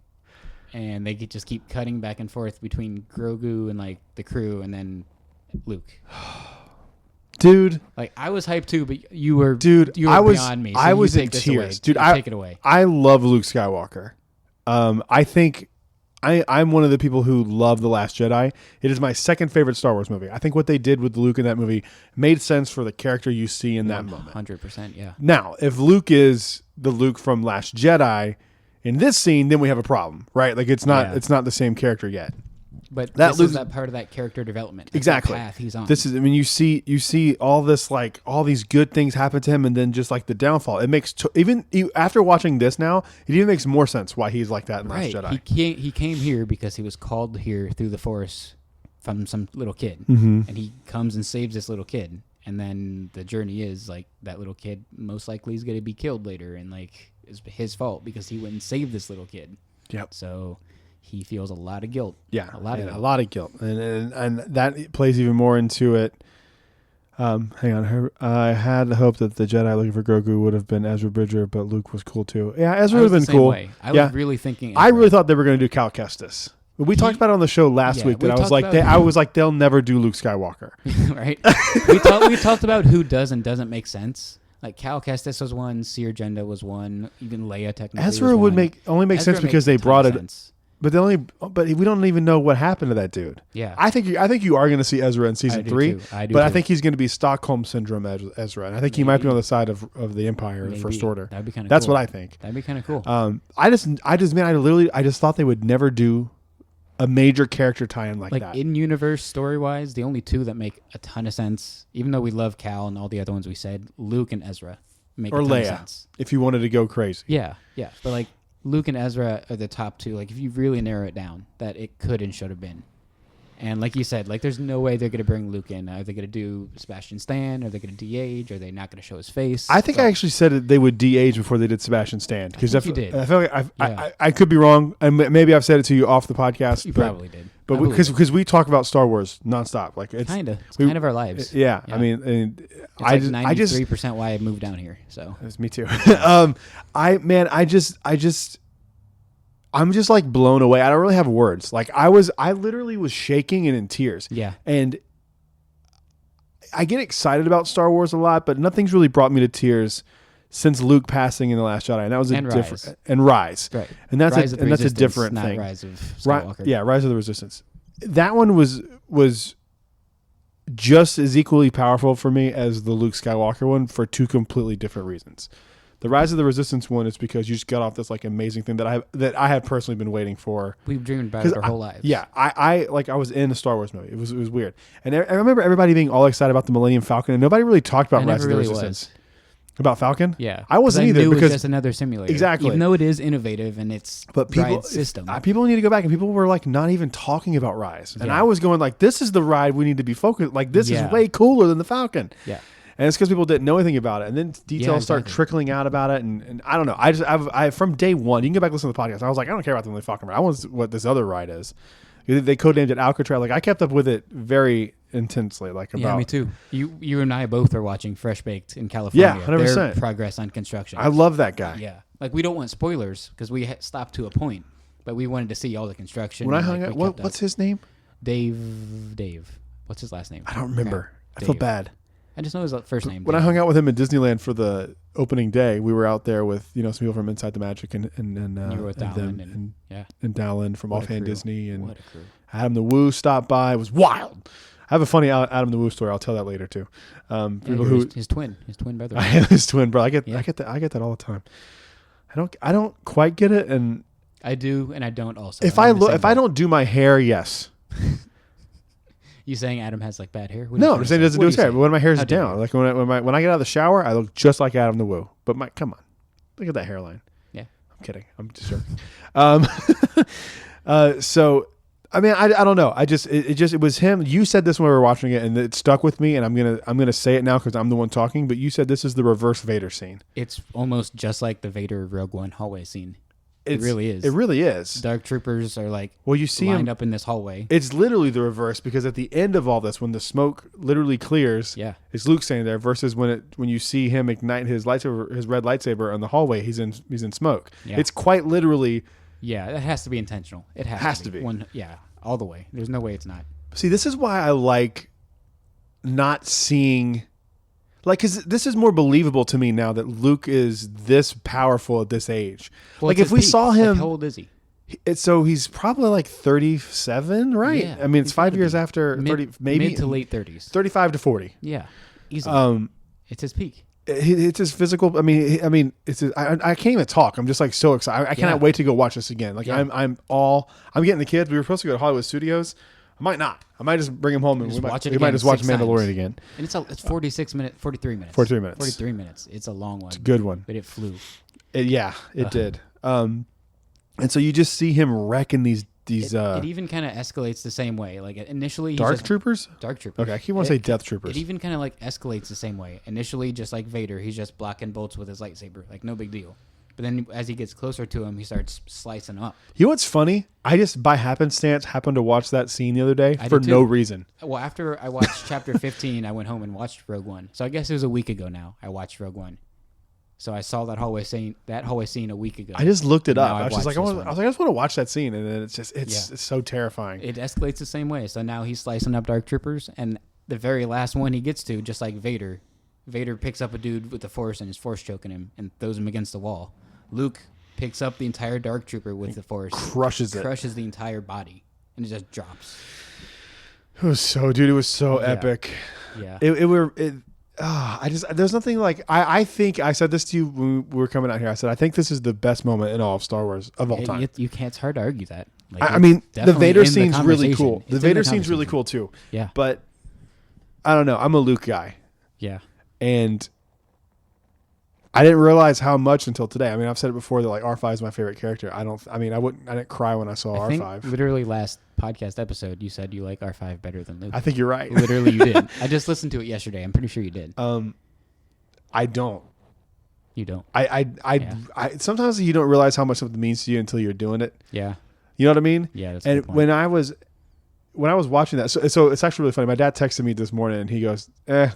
and they just keep cutting back and forth between Grogu and like the crew, and then Luke. Dude, Like I was hyped too, but you were I was beyond me. So I you was in take this away. tears. Dude, Take it away. I love Luke Skywalker. I think I'm one of the people who love The Last Jedi. It is my second favorite Star Wars movie. I think what they did with Luke in that movie made sense for the character you see in that moment. 100%, yeah. Now, if Luke is the Luke from Last Jedi in this scene, then we have a problem, right? Like it's not the same character yet. But That this Luke- is that part of that character development. That's Exactly. the path he's on. This is, I mean, you see all this, like all these good things happen to him, and then just like the downfall. It makes after watching this now, it even makes more sense why he's like that in right. Last Jedi. He came here because he was called here through the Force from some little kid, Mm-hmm. and he comes and saves this little kid. And then the journey is like that little kid most likely is going to be killed later, and like it's his fault because he went and saved this little kid. Yep. So he feels a lot of guilt. Yeah, a lot of and guilt. a lot of guilt, and that plays even more into it. Hang on, I had hoped that the Jedi looking for Grogu would have been Ezra Bridger, but Luke was cool too. Yeah, Ezra I would was have the been same cool. way. I Yeah. was really thinking. I Ezra. really thought they were going to do Cal Kestis. We talked about it on the show last Yeah, week we that I was talked like, about- I was like, they'll never do Luke Skywalker. right? we talked about who does and doesn't make sense. Like Cal Kestis was one, Seer Jenda was one, even Leia technically. Ezra was would one. only make Ezra sense because makes they a ton brought of it. sense. But we don't even know what happened to that dude. Yeah, I think you are going to see Ezra in season I do 3. too. I do but I too. think he's going to be Stockholm syndrome Ezra, and I think he might be Maybe. on the side of the Empire, the Maybe. First Order. That'd be kind of. That's cool. what I think. That'd be kind of cool. I just thought they would never do a major character tie-in like that. In universe story wise, the only two that make a ton of sense, even though we love Cal and all the other ones we said, Luke and Ezra make Or a ton of Leia. sense. If you wanted to go crazy. Yeah, but like Luke and Ezra are the top two. Like if you really narrow it down, that it could and should have been. And like you said, like there's no way they're gonna bring Luke in. Are they gonna do Sebastian Stan? Are they gonna de-age? Are they not gonna show his face? I think I actually said that they would de-age before they did Sebastian Stan. Because I think you did. I feel like Yeah. I could be wrong. And maybe I've said it to you off the podcast. You but, probably did. But I believe because we talk about Star Wars nonstop. Like it's Kinda. It's we- kind of our lives. Yeah, Yeah. I mean, and It's I like just 93% why I moved down here. So It's me too. I'm just like blown away. I don't really have words. Like I literally was shaking and in tears. yeah, And I get excited about Star Wars a lot, but nothing's really brought me to tears since Luke passing in The Last Jedi. And that was a And different Rise. and Rise. right. And that's Rise of the a Resistance, different not thing. Rise of Skywalker. Rise of the Resistance. That one was just as equally powerful for me as the Luke Skywalker one for 2 completely different reasons. The Rise of the Resistance one is because you just got off this like amazing thing that I have personally been waiting for. We've dreamed about it our whole lives. Yeah, I was in a Star Wars movie. It was weird, and I remember everybody being all excited about the Millennium Falcon, and nobody really talked about Rise of the Resistance. About Falcon? Yeah, I wasn't either knew because it was just another simulator. Exactly, even though it is innovative and it's people system. People need to go back, and people were like not even talking about Rise, and I was going like, this is the ride we need to be focused. Like this is way cooler than the Falcon. Yeah. And it's because people didn't know anything about it, and then details start trickling out about it, and I don't know. I from day one, you can go back and listen to the podcast. I was like, I don't care about the Millennium Falcon ride. I want what this other ride is. They codenamed it Alcatraz. Like I kept up with it very intensely. Like about me too. You and I both are watching Fresh Baked in California. Yeah, 100%. Their progress on construction. I love that guy. Yeah, like we don't want spoilers because we stopped to a point, but we wanted to see all the construction. When I hung out, what's his name? Dave. What's his last name? I don't remember. I feel bad. I just know his first name. When I hung out with him in Disneyland for the opening day, we were out there with some people from Inside the Magic and you were with Dallin and Dallin from Offhand Disney and what a crew. Adam the Woo stopped by. It was wild. I have a funny Adam the Woo story. I'll tell that later too. His twin brother. I am his twin brother. I get that all the time. I don't quite get it, and I do, and I don't also. If I don't do my hair, yes. You saying Adam has like bad hair? No, I'm saying he doesn't do his hair. But when my hair's down, like when I get out of the shower, I look just like Adam the Woo. But come on, look at that hairline. Yeah, I'm kidding. I'm just joking. So, I mean, I don't know. It was him. You said this when we were watching it, and it stuck with me. And I'm gonna say it now because I'm the one talking. But you said this is the reverse Vader scene. It's almost just like the Vader Rogue One hallway scene. It really is. It really is. Dark troopers are like you see lined up in this hallway. It's literally the reverse because at the end of all this, when the smoke literally clears, it's Luke standing there versus when you see him ignite his red lightsaber in the hallway, he's in smoke. Yeah. It's quite literally. Yeah, it has to be intentional. It has to be. All the way. There's no way it's not. See, this is why I like not seeing. Like, because this is more believable to me now that Luke is this powerful at this age. Well, like, if we saw him... Like, how old is he? So he's probably like 37, right? Yeah, I mean, it's 5 years after 30, maybe... Mid to late 30s. 35 to 40. Yeah, easily. It's his peak. It's his physical... I mean, it's his, I can't even talk. I'm just like so excited. I cannot wait to go watch this again. Like, I'm getting the kids. We were supposed to go to Hollywood Studios. I might not. I might just bring him home and we might just watch Mandalorian again. And it's 43 minutes. 43 minutes. 43 minutes. It's a long one. It's a good one. But it flew. It did. And so you just see him wrecking these. It even kind of escalates the same way. Like initially, Dark Troopers. Okay, I keep want to say Death Troopers. It even kind of like escalates the same way. Initially, just like Vader, he's just blocking bolts with his lightsaber, like no big deal. But then as he gets closer to him, he starts slicing up. You know what's funny? I just, by happenstance, happened to watch that scene the other day for no reason. Well, after I watched Chapter 15, I went home and watched Rogue One. So I guess it was a week ago now I watched Rogue One. So I saw that hallway scene a week ago. I just looked it up. I was just like, I just want to watch that scene. And then it's so terrifying. It escalates the same way. So now he's slicing up Dark Troopers. And the very last one he gets to, just like Vader picks up a dude with the Force and is Force choking him and throws him against the wall. Luke picks up the entire Dark Trooper with the Force. Crushes the entire body. And it just drops. It was so epic. Yeah. There's nothing like, I think I said this to you when we were coming out here. I said, I think this is the best moment in all of Star Wars of all time. It's hard to argue that. Like, I mean, the Vader scene's really cool. The Vader scene's really cool too. Yeah. But I don't know. I'm a Luke guy. Yeah. And I didn't realize how much until today. I mean, I've said it before that like R5 is my favorite character. I didn't cry when I saw R5. Think literally last podcast episode, you said you like R5 better than Luke. I think you're right. Literally, you did. I just listened to it yesterday. I'm pretty sure you did. I don't. You don't. I sometimes you don't realize how much something means to you until you're doing it. Yeah. You know what I mean? Yeah. That's and when I was watching that, so it's actually really funny. My dad texted me this morning and he goes,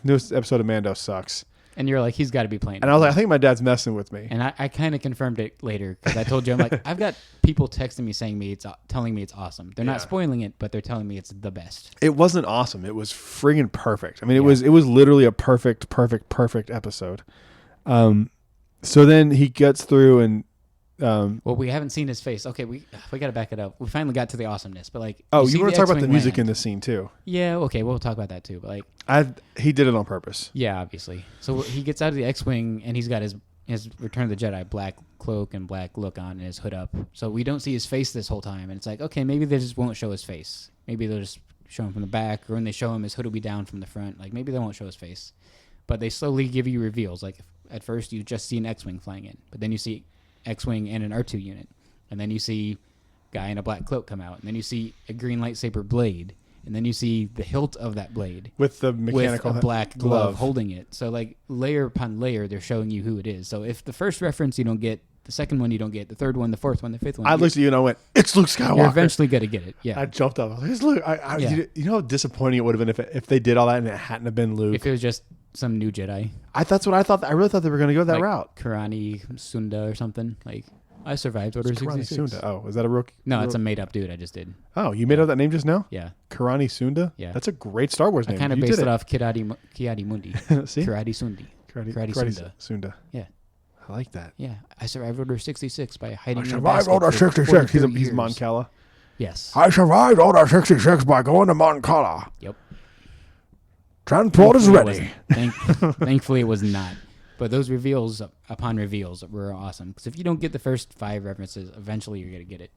"Newest episode of Mando sucks." And you're like, he's got to be playing. And I was like, I think my dad's messing with me. And I kind of confirmed it later because I told you, I'm like, I've got people texting me telling me it's awesome. They're not spoiling it, but they're telling me it's the best. It wasn't awesome. It was friggin' perfect. I mean, it was literally a perfect episode. So then he gets through and. Well, we haven't seen his face. Okay, we got to back it up. We finally got to the awesomeness, but like, you want to talk about the music in the scene too? Yeah, okay, we'll talk about that too. But like, he did it on purpose. Yeah, obviously. So he gets out of the X-wing and he's got his Return of the Jedi black cloak and black look on and his hood up. So we don't see his face this whole time. And it's like, okay, maybe they just won't show his face. Maybe they'll just show him from the back, or when they show him, his hood will be down from the front. Like, maybe they won't show his face. But they slowly give you reveals. Like, at first you just see an X-Wing flying in, but then you see X-Wing and an R2 unit. And then you see a guy in a black cloak come out. And then you see a green lightsaber blade. And then you see the hilt of that blade with the mechanical with a black glove holding it. So like layer upon layer, they're showing you who it is. So if the first reference you don't get, the second one you don't get, the third one, the fourth one, the fifth one, I looked at you and I went, "It's Luke Skywalker." You're eventually gonna get it. Yeah, I jumped up. I was like, "It's Luke." You know how disappointing it would have been if they did all that and it hadn't have been Luke. If it was just some new Jedi. That's what I thought. I really thought they were going to go that like route. Karani Sunda or something. Like, I survived Order Karani 66. Sunda. Oh, is that a rookie? No, it's a made up dude I just did. Oh, you made up that name just now? Yeah. Karani Sunda? Yeah. That's a great Star Wars name. I kind of You based did it off Kiadi Mundi. See? Karate Sundi. Karate Sunda. Sunda. Yeah. I like that. Yeah. I survived Order 66 by hiding I in a survived basket Order for 66. He's 43 years. Mon Cala. Yes. I survived Order 66 by going to Mon Cala. Yep. Transport is ready. Thankfully, it was not. But those reveals upon reveals were awesome. Because if you don't get the first 5 references, eventually you're going to get it.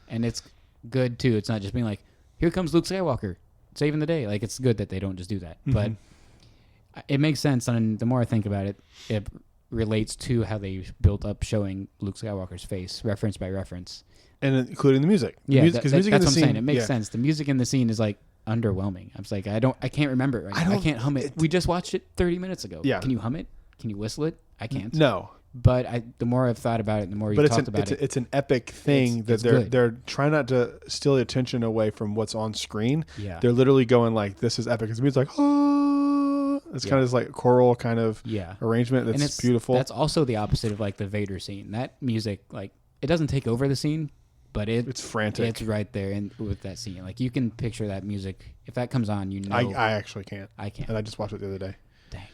And it's good, too. It's not just being like, here comes Luke Skywalker, saving the day. Like, it's good that they don't just do that. Mm-hmm. But it makes sense. And the more I think about it, it relates to how they built up showing Luke Skywalker's face, reference by reference. And including the music. Yeah, music, that's music what in I'm the saying. scene, It makes sense. The music in the scene is like underwhelming. I was like, I can't remember it right now. I can't hum it. We just watched it 30 minutes ago. Yeah. Can you hum it? Can you whistle it? I can't. No. But the more I've thought about it, the more you've talked about it. It's an epic thing that they're trying not to steal the attention away from what's on screen. Yeah. They're literally going like, this is epic. Because the music's like, oh. It's kind of this like choral kind of arrangement that's and beautiful. That's also the opposite of like the Vader scene. That music, like, it doesn't take over the scene, but it's frantic. It's right there with that scene. Like, you can picture that music. If that comes on, you know. I actually can't. I can't. And I just watched it the other day. Dang.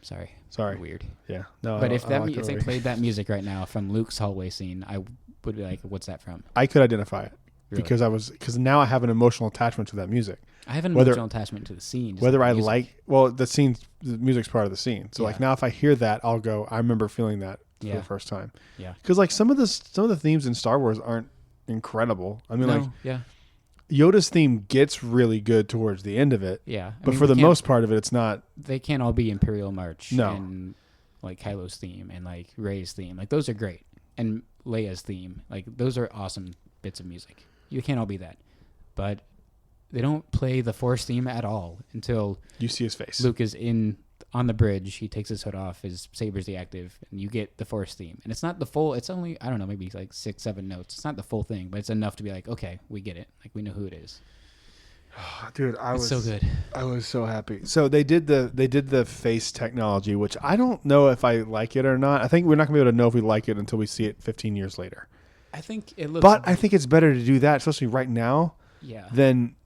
Sorry. Weird. Yeah. No. But if they played that music right now from Luke's hallway scene, I would be like, "What's that from?" I could identify it Really? because now I have an emotional attachment to that music. I have an emotional attachment to the scene. Whether I the music's part of the scene. So like now, if I hear that, I'll go. I remember feeling that for the first time. Yeah. Because like some of the themes in Star Wars aren't incredible. I mean, yeah. Yoda's theme gets really good towards the end of it. Yeah. But for the most part of it, it's not. They can't all be Imperial March. No. And like Kylo's theme and like Rey's theme. Like, those are great. And Leia's theme. Like, those are awesome bits of music. You can't all be that. But they don't play the Force theme at all until you see his face. Luke is on the bridge. He takes his hood off. His saber's deactive, and you get the Force theme. And it's not the full. It's only, I don't know, maybe like 6-7 notes. It's not the full thing, but it's enough to be like, okay, we get it. Like, we know who it is. Dude, It's so good. I was so happy. So they did the face technology, which I don't know if I like it or not. I think we're not gonna be able to know if we like it until we see it 15 years later. I think it looks. But I think it's better to do that, especially right now, yeah. than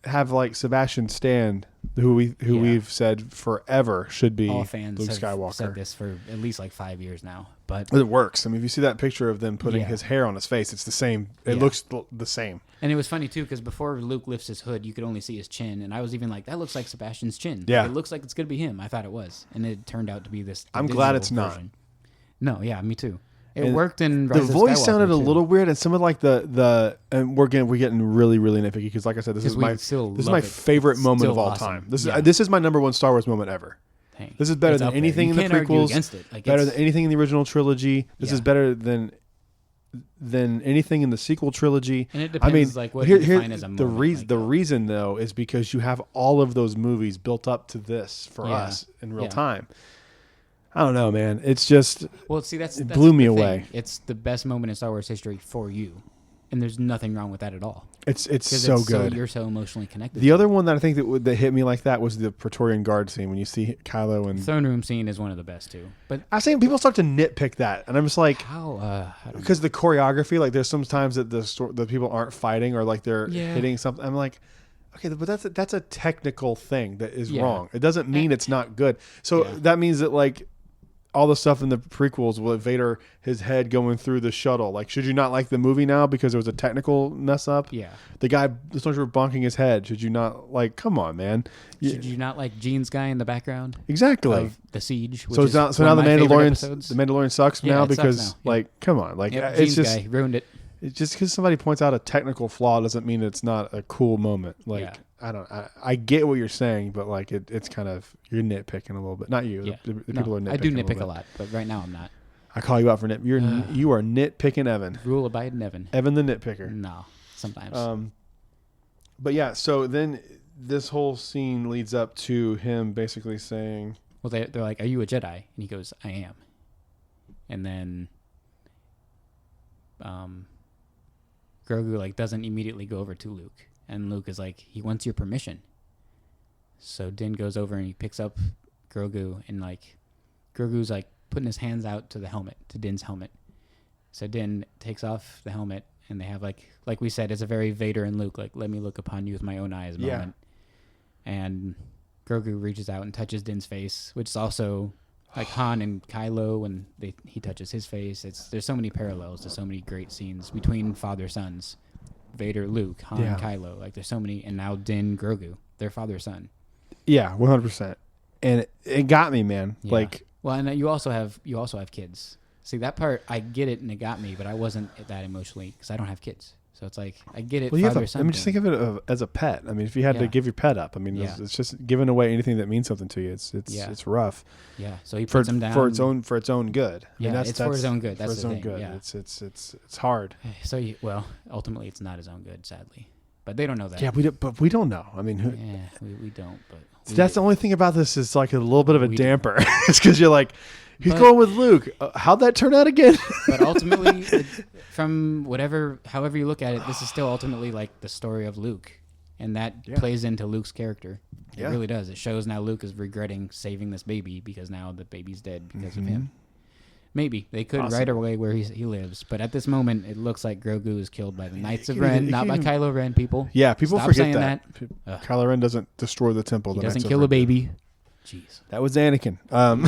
have like Sebastian Stan, who we've said forever should be all fans Luke have Skywalker. said this for at least like 5 years now. But it works. I mean, if you see that picture of them putting his hair on his face, it's the same. It looks the same. And it was funny too, because before Luke lifts his hood, you could only see his chin, and I was even like, that looks like Sebastian's chin. Yeah. Like, it looks like it's gonna be him. I thought it was, and it turned out to be this. I'm glad digital it's not. version. No, yeah, me too. It And worked in the Rise of voice Skywalker, sounded a too. little weird, and some of like the and we're getting really nitpicky because, like I said, this is my favorite moment of all time. This is my number one Star Wars moment ever. Dang. This is better It's than up there. anything You in the can't argue prequels. against it. Like, Better than anything in the original trilogy. This Yeah. is better than anything in the sequel trilogy. And it depends, like, what you define as a the moment, reason like the that. reason though is because you have all of those movies built up to this for us in real time. I don't know, man. It's just Well, see, that's blew me the thing. away. It's the best moment in Star Wars history for you, and there's nothing wrong with that at all. It's 'Cause so good. you're so emotionally connected. The to other one that I think that hit me like that was the Praetorian Guard scene when you see Kylo and the throne room scene is one of the best too. But I've seen people start to nitpick that, and I'm just like, how? I don't know. because the choreography, like there's sometimes that the people aren't fighting or like they're hitting something. I'm like, okay, but that's a technical thing that is wrong. It doesn't mean it's not good. So that means that like all the stuff in the prequels with Vader, his head going through the shuttle. Like, should you not like the movie now because there was a technical mess up? Yeah. The stormtrooper bonking his head. Should you not like? Come on, man. Should you not like Gene's guy in the background? Exactly. Of the Siege. So now the Mandalorian sucks now because like, come on, like yep, it's Gene's just guy ruined it. It's just because somebody points out a technical flaw doesn't mean it's not a cool moment. Like I get what you're saying, but like it's kind of you're nitpicking a little bit. Not you. Yeah. The people are nitpicking. I do nitpick a lot, but right now I'm not. I call you out for nit. You are nitpicking Evan. Rule abiding Evan. Evan the nitpicker. No, sometimes. But yeah. So then this whole scene leads up to him basically saying, "Well, they're like, are you a Jedi?" And he goes, "I am." And then, Grogu like doesn't immediately go over to Luke, and Luke is like, he wants your permission. So Din goes over and he picks up Grogu, and like Grogu's like putting his hands out to the helmet, to Din's helmet. So Din takes off the helmet, and they have like we said, it's a very Vader and Luke, like, let me look upon you with my own eyes moment. And Grogu reaches out and touches Din's face, which is also like Han and Kylo when he touches his face. There's so many parallels to so many great scenes between father-sons. Vader, Luke, Han, Kylo. Like there's so many, and now Din, Grogu. They're father-son. Yeah, 100%. And it got me, man. Yeah. Like, well, and you also have kids. See, that part I get it and it got me, but I wasn't that emotionally because I don't have kids. So it's like I get it. Well, just think of it as a pet. I mean, if you had to give your pet up, I mean, it's just giving away anything that means something to you. It's rough. Yeah. So he puts him down for its own good. Yeah, I mean, it's for his own good. That's for his own good. Yeah. It's hard. So ultimately, it's not his own good, sadly. But they don't know that. Yeah, we don't know. I mean, we don't. But that's the only thing about this is like a little bit of a damper. It's because you're like, he's going with Luke. How'd that turn out again? But ultimately, from however you look at it, this is still ultimately like the story of Luke, and that plays into Luke's character. It really does. It shows now Luke is regretting saving this baby because now the baby's dead because of him. Maybe they could right away where he lives, but at this moment, it looks like Grogu is killed by the Knights of Ren, not by Kylo Ren. People, people Stop forget saying that. Kylo Ren doesn't destroy the temple. He doesn't kill a baby. Jeez, that was Anakin.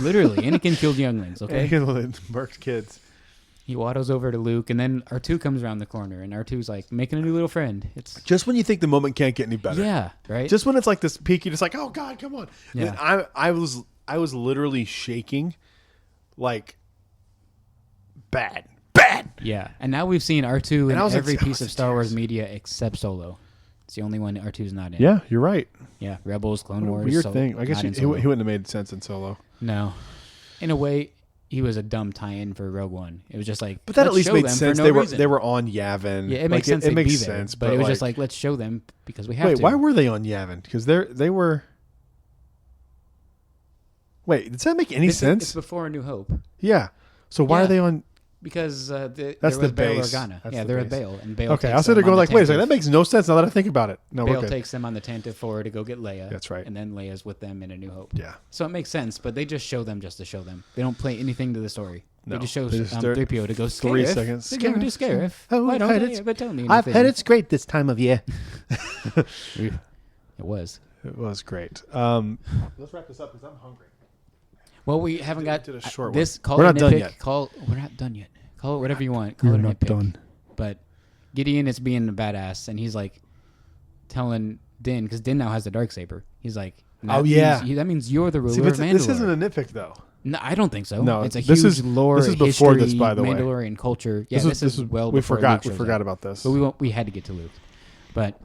Literally, Anakin killed younglings. Okay, Anakin murked kids. He waddles over to Luke, and then R2 comes around the corner, and R2's like making a new little friend. It's just when you think the moment can't get any better. Yeah, right. Just when it's like this peak, you're just like, oh God, come on. Yeah. And I was literally shaking, like. Bad. Yeah, and now we've seen R2 in every piece of Star Wars media except Solo. It's the only one R2's not in. Yeah, you're right. Yeah, Rebels, Clone Wars. Weird thing. I guess he wouldn't have made sense in Solo. No, in a way, he was a dumb tie-in for Rogue One. It was just like, but that at least made sense. They were on Yavin. Yeah, it makes sense. It makes be sense. But it was just like, let's show them because we have to. Wait, why were they on Yavin? Because they were. Wait, does that make any sense? It's before A New Hope. Yeah. So why are they on? Because that's the Bail Organa. They're at Bail, and Bail. Okay, I was sitting there going like, wait a second, that makes no sense now that I think about it. No, Bail takes them on the Tantive 4 to go get Leia. That's right. And then Leia's with them in A New Hope. Yeah. So it makes sense, but they just show them just to show them. They don't play anything to the story. No. They just show 3PO to go Scarif. 3 seconds. They're going to do Scarif. Why don't they? But tell me anything. I've heard it's great this time of year. It was. It was great. Let's wrap this up because I'm hungry. Well, we haven't got to the short this. We're not done yet. We're not done yet. Call it whatever you want. Call it a not nitpick. done. But Gideon is being a badass, and he's like telling Din, because Din now has the Darksaber. He's like, that means you're the ruler of Mandalore. This isn't a nitpick, though. No, I don't think so. No, it's a huge lore. This is before history, this, by the way. Mandalorian culture. Yeah, this is well we before forgot. Luke We forgot about this. But we had to get to Luke. But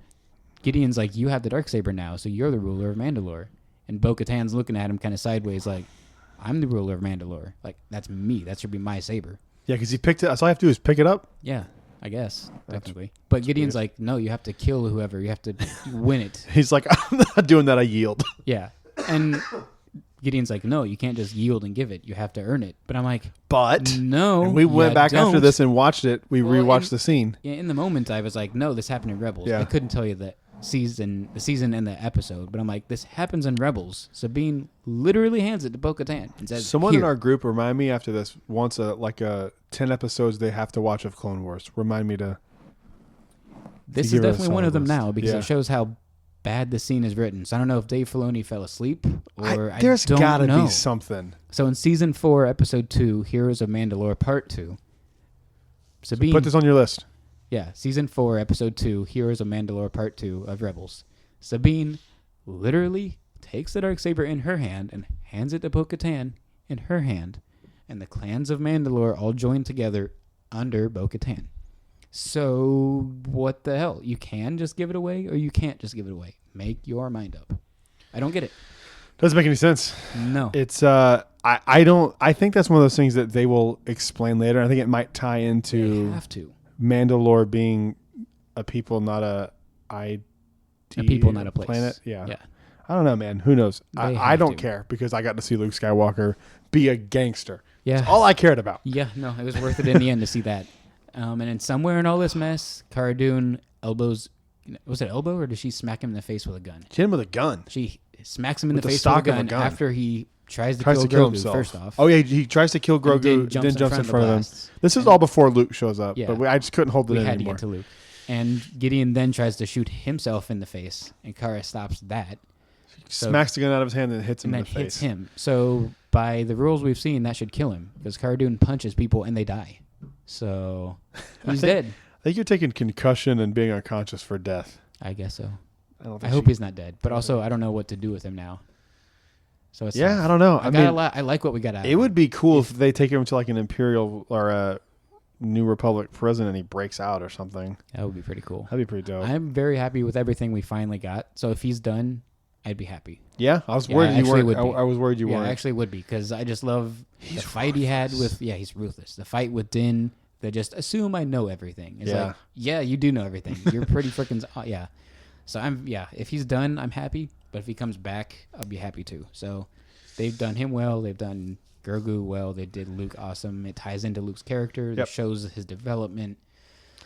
Gideon's like, you have the Darksaber now, so you're the ruler of Mandalore. And Bo-Katan's looking at him kind of sideways, like, I'm the ruler of Mandalore. Like, that's me. That should be my saber. Yeah, because he picked it. So all I have to do is pick it up. Yeah, I guess technically. But Gideon's like, no, you have to kill whoever. You have to win it. He's like, I'm not doing that. I yield. Yeah, and Gideon's like, no, you can't just yield and give it. You have to earn it. But I'm like, no. And we went back after this and watched it. We rewatched the scene. Yeah, in the moment, I was like, no, this happened in Rebels. Yeah. I couldn't tell you the season and the episode, but I'm like, this happens in Rebels. Sabine literally hands it to Bo-Katan and says, someone here. in our group remind me after this wants 10 episodes they have to watch of Clone Wars. Remind me to. This is definitely one of them now because it shows how bad the scene is written. So I don't know if Dave Filoni fell asleep or there's I don't gotta know. be something. So in season 4, episode 2, Heroes of Mandalore Part 2, Sabine. Put this on your list. Yeah, season 4, episode 2, Heroes of Mandalore Part 2 of Rebels. Sabine literally takes the Darksaber in her hand and hands it to Bo-Katan in her hand, and the clans of Mandalore all join together under Bo-Katan. So what the hell? You can just give it away, or you can't just give it away. Make your mind up. I don't get it. Doesn't make any sense. No. It's I don't. I think that's one of those things that they will explain later. I think it might tie into They have to. Mandalore being a people, not a ID. A people, not a place. Planet. Yeah. Yeah. I don't know, man. Who knows? I have don't to. care because I got to see Luke Skywalker be a gangster. Yeah. That's all I cared about. Yeah, no, it was worth it in the end to see that. And then somewhere in all this mess, Cara Dune elbows. Was it elbow or did she smack him in the face with a gun? Hit him with a gun. She smacks him in With the the face stock with of a a gun, gun. after he tries to Tries kill to kill Grogu, himself. first off. Oh yeah, he tries to kill And Grogu, then then jumps in the front of him. blasts. This is And- all before Luke shows up, Yeah. but I just couldn't hold it We in had anymore. to get to Luke. And Gideon then tries to shoot himself in the face, and Cara stops that. So- Smacks the gun out of his hand and hits him And in then the hits face. him. So by the rules we've seen, that should kill him because Cara Dune punches people and they die. So he's dead. I think you're taking concussion and being unconscious for death. I guess so. don't I think hope she- he's not dead, but also I don't know what to do with him now. So it's Yeah, tough. I don't know. I mean, like what we got out. it would be cool if they take him to like an Imperial or a New Republic prison and he breaks out or something. That would be pretty cool. That'd be pretty dope. I'm very happy with everything we finally got. So if he's done, I'd be happy. Yeah, I was Yeah, worried I you actually weren't. would be. I was worried you Yeah, I weren't. actually would be because I just love He's the fight he had ruthless. with. Yeah, he's ruthless. The fight with Din. They just assume I know everything. It's Yeah. like, yeah, you do know everything. You're pretty freaking. Yeah. So if he's done, I'm happy. But if he comes back, I'll be happy too. So they've done him well. They've done Grogu well. They did Luke awesome. It ties into Luke's character. It Yep. shows his development.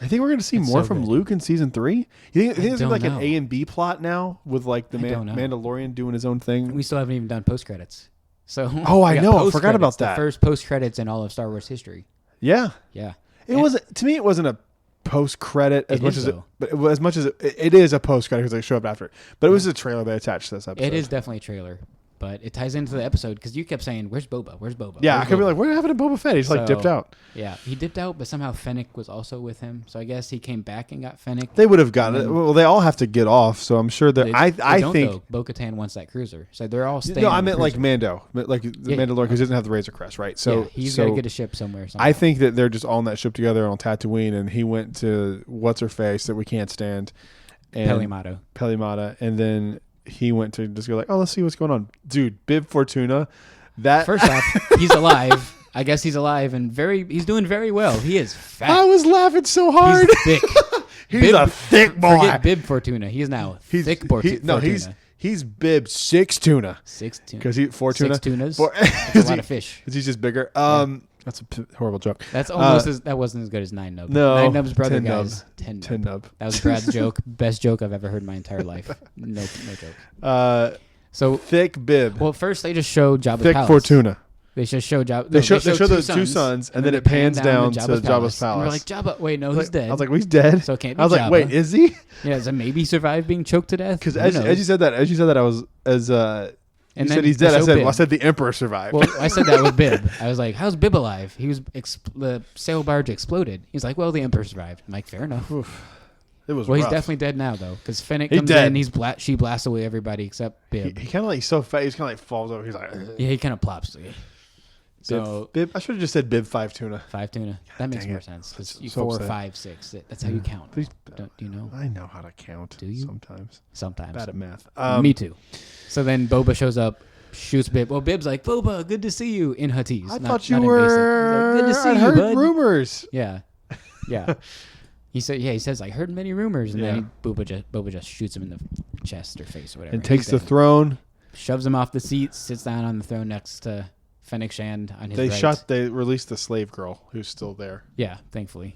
I think we're going to see It's more so from good. Luke in season 3. You think it's don't like know. an A and B plot now with like the I don't know. Mandalorian doing his own thing? We still haven't even done post credits. So Oh, I we got know. I post-credits, forgot about that. The first post credits in all of Star Wars history. Yeah, Yeah. it And- wasn't. To me, it wasn't a post credit as It much is, as it. though. But it was, as much as it is a post credit because they show up after it. But it was a trailer they attached to this episode. It is definitely a trailer, but it ties into the episode because you kept saying, "Where's Boba? Where's Boba?" Yeah, I Where's could be Boba?" like, what happened to Boba Fett? He's like So- dipped out. Yeah, he dipped out, but somehow Fennec was also with him. So I guess he came back and got Fennec. They would have gotten And it. then- Well, they all have to get off, so I'm sure that They- I they don't, think. though. Bo-Katan wants that cruiser, so they're all staying. No, on I the meant like cruiser. Mando, like the Yeah, Mandalorian, because he doesn't have the Razor Crest, right? So yeah, he's so got to get a ship somewhere. I think that they're just on that ship together on Tatooine, and he went to what's her face that we can't stand, and Pelimato. Pelimata, and then he went to just go like, oh, let's see what's going on, dude. Bib Fortuna, that First off, he's alive. I guess he's alive and he's doing very well. He is fat. I was laughing so hard. He's thick. He's Bib- a thick boy. Forget Bib Fortuna. He is now thick Fortuna. no, he's Bib 6 tuna 6 tuna. because he 4 tuna. 6 tunas. Four- That's a lot of fish. Is he just bigger? That's a horrible joke. That's almost that wasn't as good as 9 Nub. No, 9 Nub's brother 10 Nub. guys. 10 Nub. 10 nub. That was Brad's joke. Best joke I've ever heard in my entire life. No joke. So, Thick Bib. well, first they just show Jabba's Thick palace. Fortuna. They just show Jabba. They show the two sons, and then it pans down to Jabba's And palace. we're like, Jabba, wait, no, he's dead. I was like, well, he's dead. So it can't be I was like, Jabba. wait, is he? yeah, so maybe survived being choked to death. Because Who as knows? you said that, I was you And said then he's they dead. show Bib. I said the Emperor survived. Well, I said that with Bib. I was like, how's Bib alive? He was the sail barge exploded. He's like, well, the Emperor survived. I'm like, fair enough. it was. Well, he's rough. definitely dead now though, because Fennec He's comes dead. in. She blasts away everybody except Bib. He kind of like so fat. He's kind of like falls over. He's like, Yeah, he kind of plops. So Bib. I should have just said Bib 5 tuna. 5 tuna. That makes dang more it. sense because So 4, upset. 5, 6. That's how you count. Please- Do you know? I know how to count. Do you? Sometimes Sometimes. bad at math. Me too. So then Boba shows up, shoots Bib. Well, Bib's like, Boba, good to see you in Huttese. I not- thought you not in basic. He's were. like, good to see I you, heard bud. rumors. Yeah, yeah. He says, I heard many rumors, and then Boba just shoots him in the chest or face or whatever. And takes He's the dead. throne. Shoves him off the seat, sits down on the throne next to Fennec Shand on his right. They released the slave girl who's still there. Yeah, thankfully.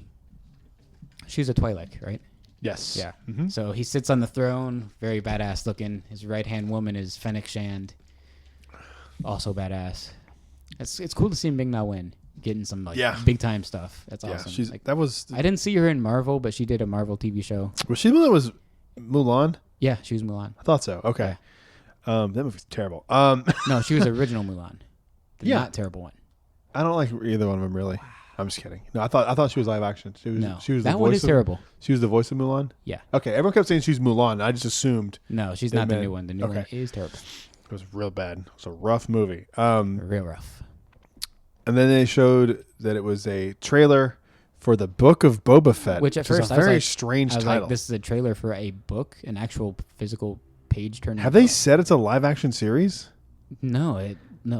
She's a Twi'lek, right? Yes. Yeah. Mhm. So he sits on the throne, very badass looking. His right hand woman is Fennec also badass. It's cool to see Ming Na Wen getting some big time stuff. That's Yeah. awesome. That was. I didn't see her in Marvel, but she did a Marvel TV show. Was she the one that was Mulan? Yeah, she was Mulan. I thought so. Okay. That movie's terrible. No, she was original Mulan. The Yeah. not terrible one. I don't like either one of them really. I'm just kidding. No, I thought she was live action. She was. No, She was that the one voice is of, terrible. She was the voice of Mulan. Yeah. Okay. Everyone kept saying she's Mulan. I just assumed No, she's They not the meant- new one. The new one okay. is terrible. it was real bad. It was a rough movie. Real rough. And then they showed that it was a trailer for the Book of Boba Fett, Which at is first a I was very like- strange I was title. like, this is a trailer for a book, an actual physical page turning. Have they book. said it's a live action series? No,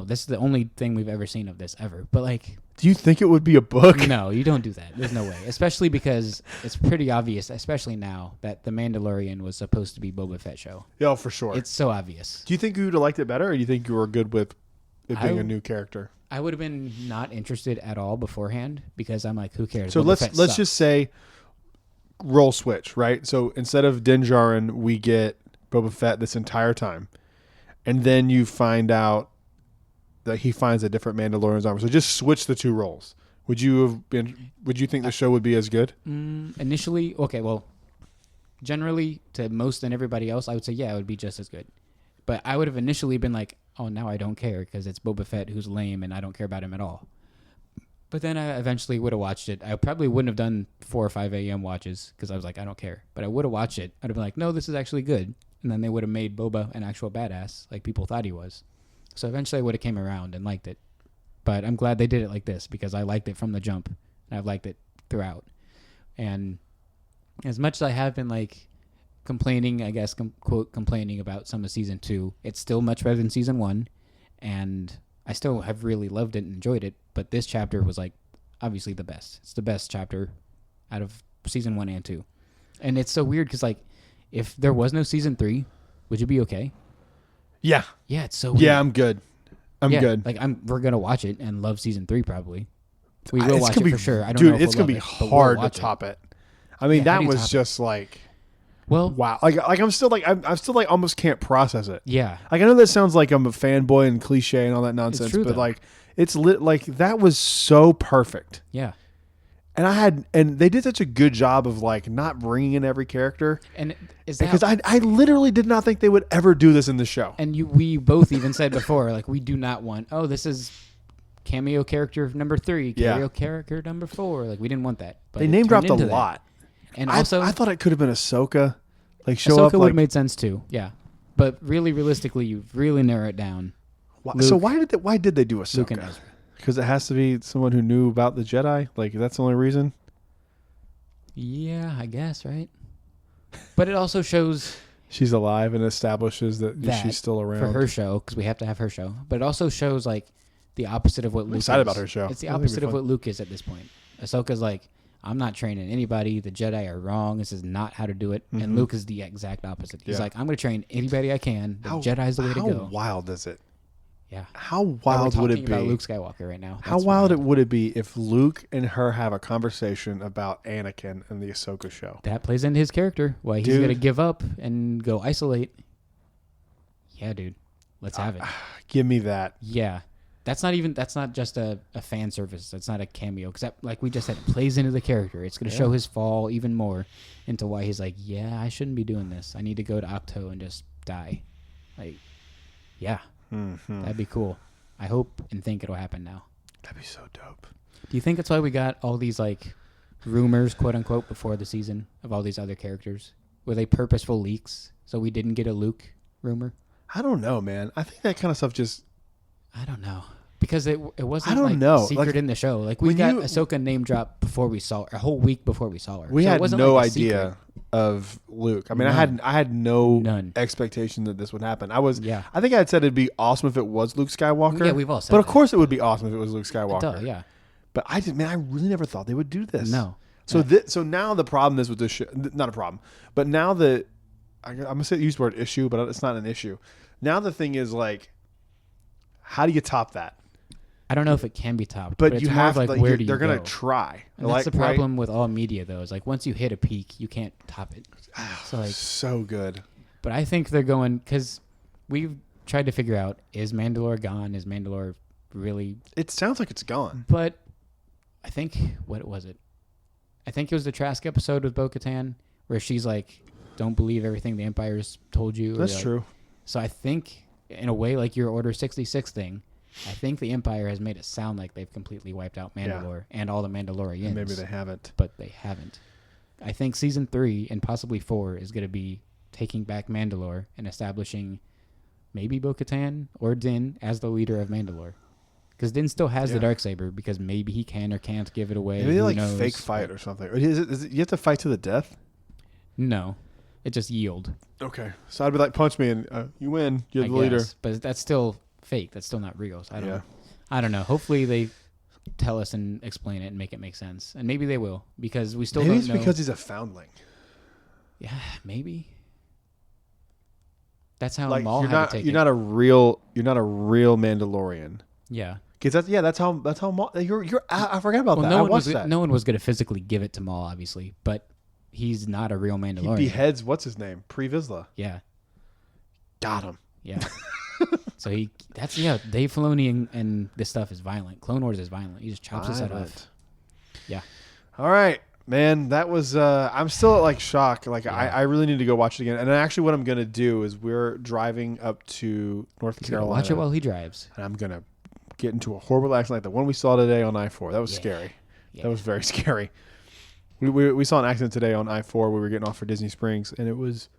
this is the only thing we've ever seen of this ever. But like, Do you think it would be a book? no, you don't do that. There's no way. Especially because it's pretty obvious, especially now, that The Mandalorian was supposed to be Boba Fett show. Yeah, for sure. It's so obvious. Do you think you would have liked it better, or do you think you were good with it being a new character? I would have been not interested at all beforehand because I'm like, who cares? So Boba let's Fett let's sucks. just say role switch, right? So instead of Din Djarin, we get Boba Fett this entire time, and then you find out that he finds a different Mandalorian's armor. So just switch the two roles. Would you have been? Would you think the show would be as good? Initially, okay, well, generally to most and everybody else, I would say, yeah, it would be just as good. But I would have initially been like, oh, now I don't care because it's Boba Fett who's lame and I don't care about him at all. But then I eventually would have watched it. I probably wouldn't have done 4 or 5 a.m. watches because I was like, I don't care. But I would have watched it. I'd have been like, no, this is actually good. And then they would have made Boba an actual badass like people thought he was. So eventually I would have came around and liked it. But I'm glad they did it like this because I liked it from the jump. And I've liked it throughout. And as much as I have been like complaining, I guess, quote, complaining about some of season 2, it's still much better than season 1. And I still have really loved it and enjoyed it. But this chapter was like obviously the best. It's the best chapter out of season 1 and 2. And it's so weird because like if there was no season 3, would you be okay? Yeah. Yeah, it's so weird. Yeah, I'm good. I'm Yeah, good. Like we're gonna watch it and love season 3 probably. We will It's watch gonna it be, for sure. I don't dude, know if it's we'll gonna be love it, but we'll hard to watch it. top it. I mean, Yeah, how that do you was top just like, Well, wow. Like I'm still like I'm still like almost can't process it. yeah. Like I know that sounds like I'm a fanboy and cliche and all that nonsense, true, but though. like it's lit. Like that was so perfect. Yeah. And they did such a good job of like not bringing in every character And is that because I literally did not think they would ever do this in the show. and we both even said before, like we do not want, oh, this is cameo character number 3, Yeah. cameo character number 4. Like we didn't want that. But They it name turned dropped a into that. lot. And I also, thought it could have been Ahsoka, like show Ahsoka up would like. have made sense too. Yeah. But really, realistically, you really narrow it down. So Luke- why did they do Luke and Ahsoka? Ezra. Because it has to be someone who knew about the Jedi. Like that's the only reason. Yeah, I guess, right? But it also shows She's alive and establishes that, that she's still around. for her show because we have to have her show. But it also shows like the opposite of what Luke excited is. about her show. It's the I think it'll be opposite of fun. what Luke is at this point. Ahsoka's like, I'm not training anybody. The Jedi are wrong. This is not how to do it. And Luke is the exact opposite. He's Mm-hmm. Yeah. like, I'm going to train anybody I can. The Jedi's the way to How go. wild is it? Yeah. How We're wild would talking it be? about Luke Skywalker right now. How That's wild it would it be if Luke and her have a conversation about Anakin and the Ahsoka show? That plays into his character. Why he's Dude. going to give up and go isolate. Yeah, dude. Let's have it. Give me that. Yeah. That's not just a fan service. That's not a cameo. Because like we just said, it plays into the character. It's going to show his fall even more into why he's like, yeah, I shouldn't be doing this. I need to go to Octo and just die. Like, yeah. That'd be cool. I hope and think it'll happen now. That'd be so dope. Do you think that's why we got all these like rumors, quote unquote, before the season of all these other characters? Were they purposeful leaks so we didn't get a Luke rumor? I don't know, man. I think that kind of stuff just. I don't know. Because it wasn't I don't like know. secret Like, in the show. Like we when got you- Ahsoka name drop before we saw her, a whole week before we saw her. We So it had wasn't no like a idea secret. of Luke. I mean, None. I had no None. expectation that this would happen. Yeah. I think I had said it'd be awesome if it was Luke Skywalker. Yeah, we've all said But of that. course, it would be awesome if it was Luke Skywalker. Duh, yeah. But I really never thought they would do this. No. So so now the problem is with this show. Not a problem, but now I'm gonna use the word issue, but it's not an issue. Now the thing is like, how do you top that? I don't know if it can be topped. But it's you more have of like like, where do you they're gonna go? try. And Like, that's the right? problem with all media though. Is like once you hit a peak, you can't top it. So like, So good. but I think they're going because we've tried to figure out, is Mandalore gone? Is Mandalore really? It sounds like it's gone. But I think, what was it? I think it was the Trask episode with Bo-Katan where she's like don't believe everything the Empire's told you. That's true. So I think, in a way, like your Order 66 thing, I think the Empire has made it sound like they've completely wiped out Mandalore and all the Mandalorians. Maybe they haven't. But they haven't. I think Season 3 and possibly 4 is going to be taking back Mandalore and establishing maybe Bo-Katan or Din as the leader of Mandalore. Because Din still has the Darksaber because maybe he can or can't give it away. Maybe they like fake fight or something. Or is it you have to fight to the death? No. It just yield. Okay. So I'd be like, punch me and you win. You're the leader. But that's still fake. That's still not real. So I don't know. Hopefully they tell us and explain it and make it make sense. And maybe they will because we still don't know. Maybe it's because he's a foundling. Yeah, maybe. That's how like Maul had to take you're not a real Mandalorian. Yeah. Because that's how Maul. I forgot about that. No I one watched was that. no one was going to physically give it to Maul, obviously, but he's not a real Mandalorian. He beheads what's his name, Pre Vizsla. Yeah. Got him. Yeah. So Dave Filoni and this stuff is violent. Clone Wars is violent. He just chops his head off. Yeah. All right, man. That was. I'm still like shocked. Like I really need to go watch it again. And actually, what I'm gonna do is we're driving up to North Carolina. Watch it while he drives. And I'm gonna get into a horrible accident like the one we saw today on I-4. That was scary. Yeah. That was very scary. We saw an accident today on I-4 where we were getting off for Disney Springs, and it was.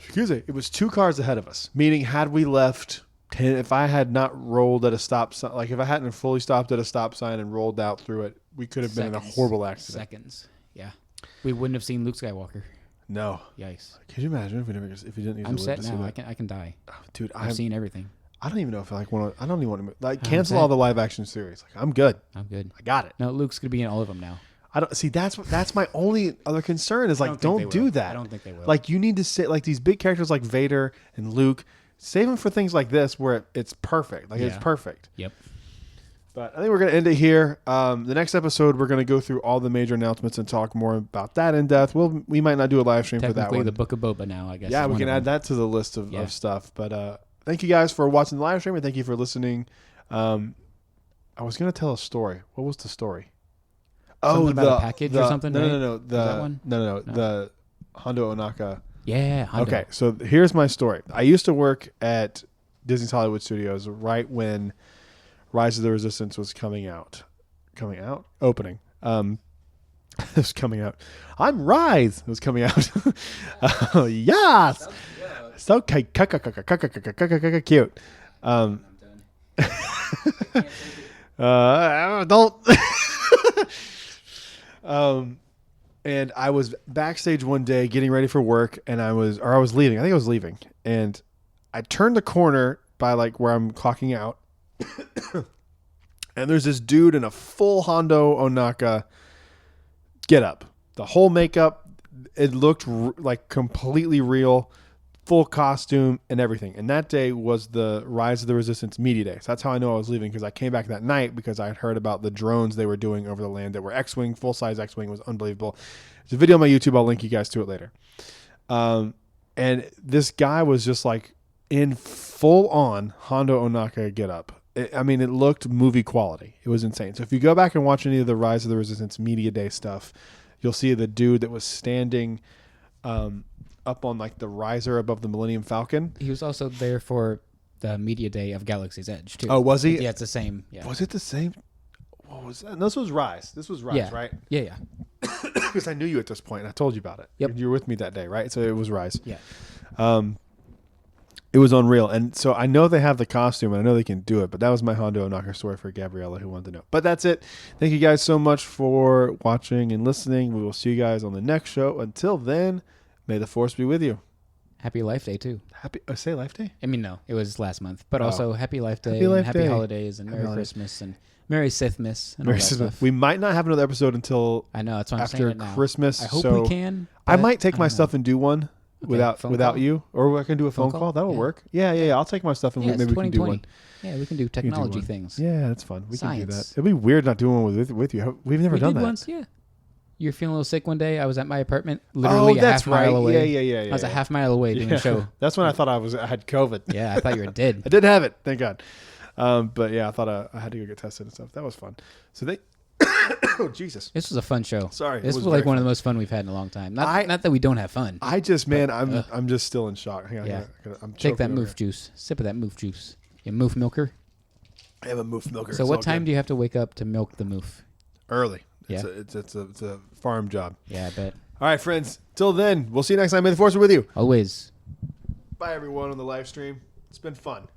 Excuse me. It was 2 cars ahead of us. Meaning, had we left 10, if I had not rolled at a stop sign, like if I hadn't fully stopped at a stop sign and rolled out through it, we could have been in a horrible accident. Seconds. Yeah. We wouldn't have seen Luke Skywalker. No. Yikes. Could you imagine if we didn't need I'm to live set to see now. that? I can die. Oh, dude, I've seen everything. I don't even know if I want to. I don't even want to cancel all the live action series. Like I'm good. I'm good. I got it. No, Luke's gonna be in all of them now. I don't see. That's my only other concern is like don't do that. I don't think they will. Like you need to say like these big characters like Vader and Luke. Save them for things like this where it's perfect. Like it's perfect. Yep. But I think we're going to end it here. The next episode, we're going to go through all the major announcements and talk more about that in depth. We might not do a live stream for that one. The Book of Boba now, I guess. Yeah, we can add that to the list of stuff. But thank you guys for watching the live stream and thank you for listening. I was going to tell a story. What was the story? Something about a package or something? No. That one? No. The Hondo Ohnaka. Yeah, Hondo. Okay, so here's my story. I used to work at Disney's Hollywood Studios right when Rise of the Resistance was opening. It was coming out. I'm Rise. It was coming out. Yes. So cute. Don't. And I was backstage one day getting ready for work, and I was leaving. I think I was leaving, and I turned the corner by like where I'm clocking out, and there's this dude in a full Hondo Ohnaka get up, the whole makeup. It looked like completely real, full costume and everything. And that day was the Rise of the Resistance media day. So that's how I know I was leaving, because I came back that night because I had heard about the drones they were doing over the land that were X-Wing, full-size X-Wing. It was unbelievable. There's a video on my YouTube. I'll link you guys to it later. And this guy was just like in full-on Hondo Ohnaka get up. It looked movie quality. It was insane. So if you go back and watch any of the Rise of the Resistance media day stuff, you'll see the dude that was standing up on like the riser above the Millennium Falcon. He was also there for the media day of Galaxy's Edge too. Oh, was he? Yeah, it's the same. Yeah. Was it the same? What was that? No, this was Rise. This was Rise, right? Yeah. Because I knew you at this point. And I told you about it. Yep. You were with me that day, right? So it was Rise. Yeah. It was unreal. And so I know they have the costume and I know they can do it, but that was my Hondo Ohnaka story for Gabriella who wanted to know. But that's it. Thank you guys so much for watching and listening. We will see you guys on the next show. Until then, may the force be with you. Happy Life Day too. Say Life Day? No, it was last month. But also Happy Life Day, Happy Holidays, and Merry Christmas, and Merry Sithmas, and all that stuff. We might not have another episode until I know, that's what I'm after saying it now. Christmas. I hope we can. I might take my stuff and do one. Okay, without you, or I can do a phone call. That'll work. Yeah. I'll take my stuff and maybe we can do one. Yeah, we can do technology things. Yeah, that's fun. We can do that. Science. It'd be weird not doing one with you. We've never done that. Once, yeah. You're feeling a little sick one day. I was at my apartment, literally a half mile away. Yeah. I was a half mile away doing a show. That's when I thought I had COVID. Yeah, I thought you were dead. I did have it, thank God. But yeah, I thought I had to go get tested and stuff. That was fun. So Oh, Jesus. This was a fun show. Sorry. This was like one of the most fun we've had in a long time. Not that we don't have fun. I just, man, I'm just still in shock. Hang on. Yeah. I'm Take that choking moof over. juice. Sip of that moof juice. You moof milker. I have a moof milker. So what time do you have to wake up to milk the moof? Early. Yeah. It's a farm job. Yeah, I bet. All right, friends. Till then, we'll see you next time. May the force be with you. Always. Bye, everyone, on the live stream. It's been fun.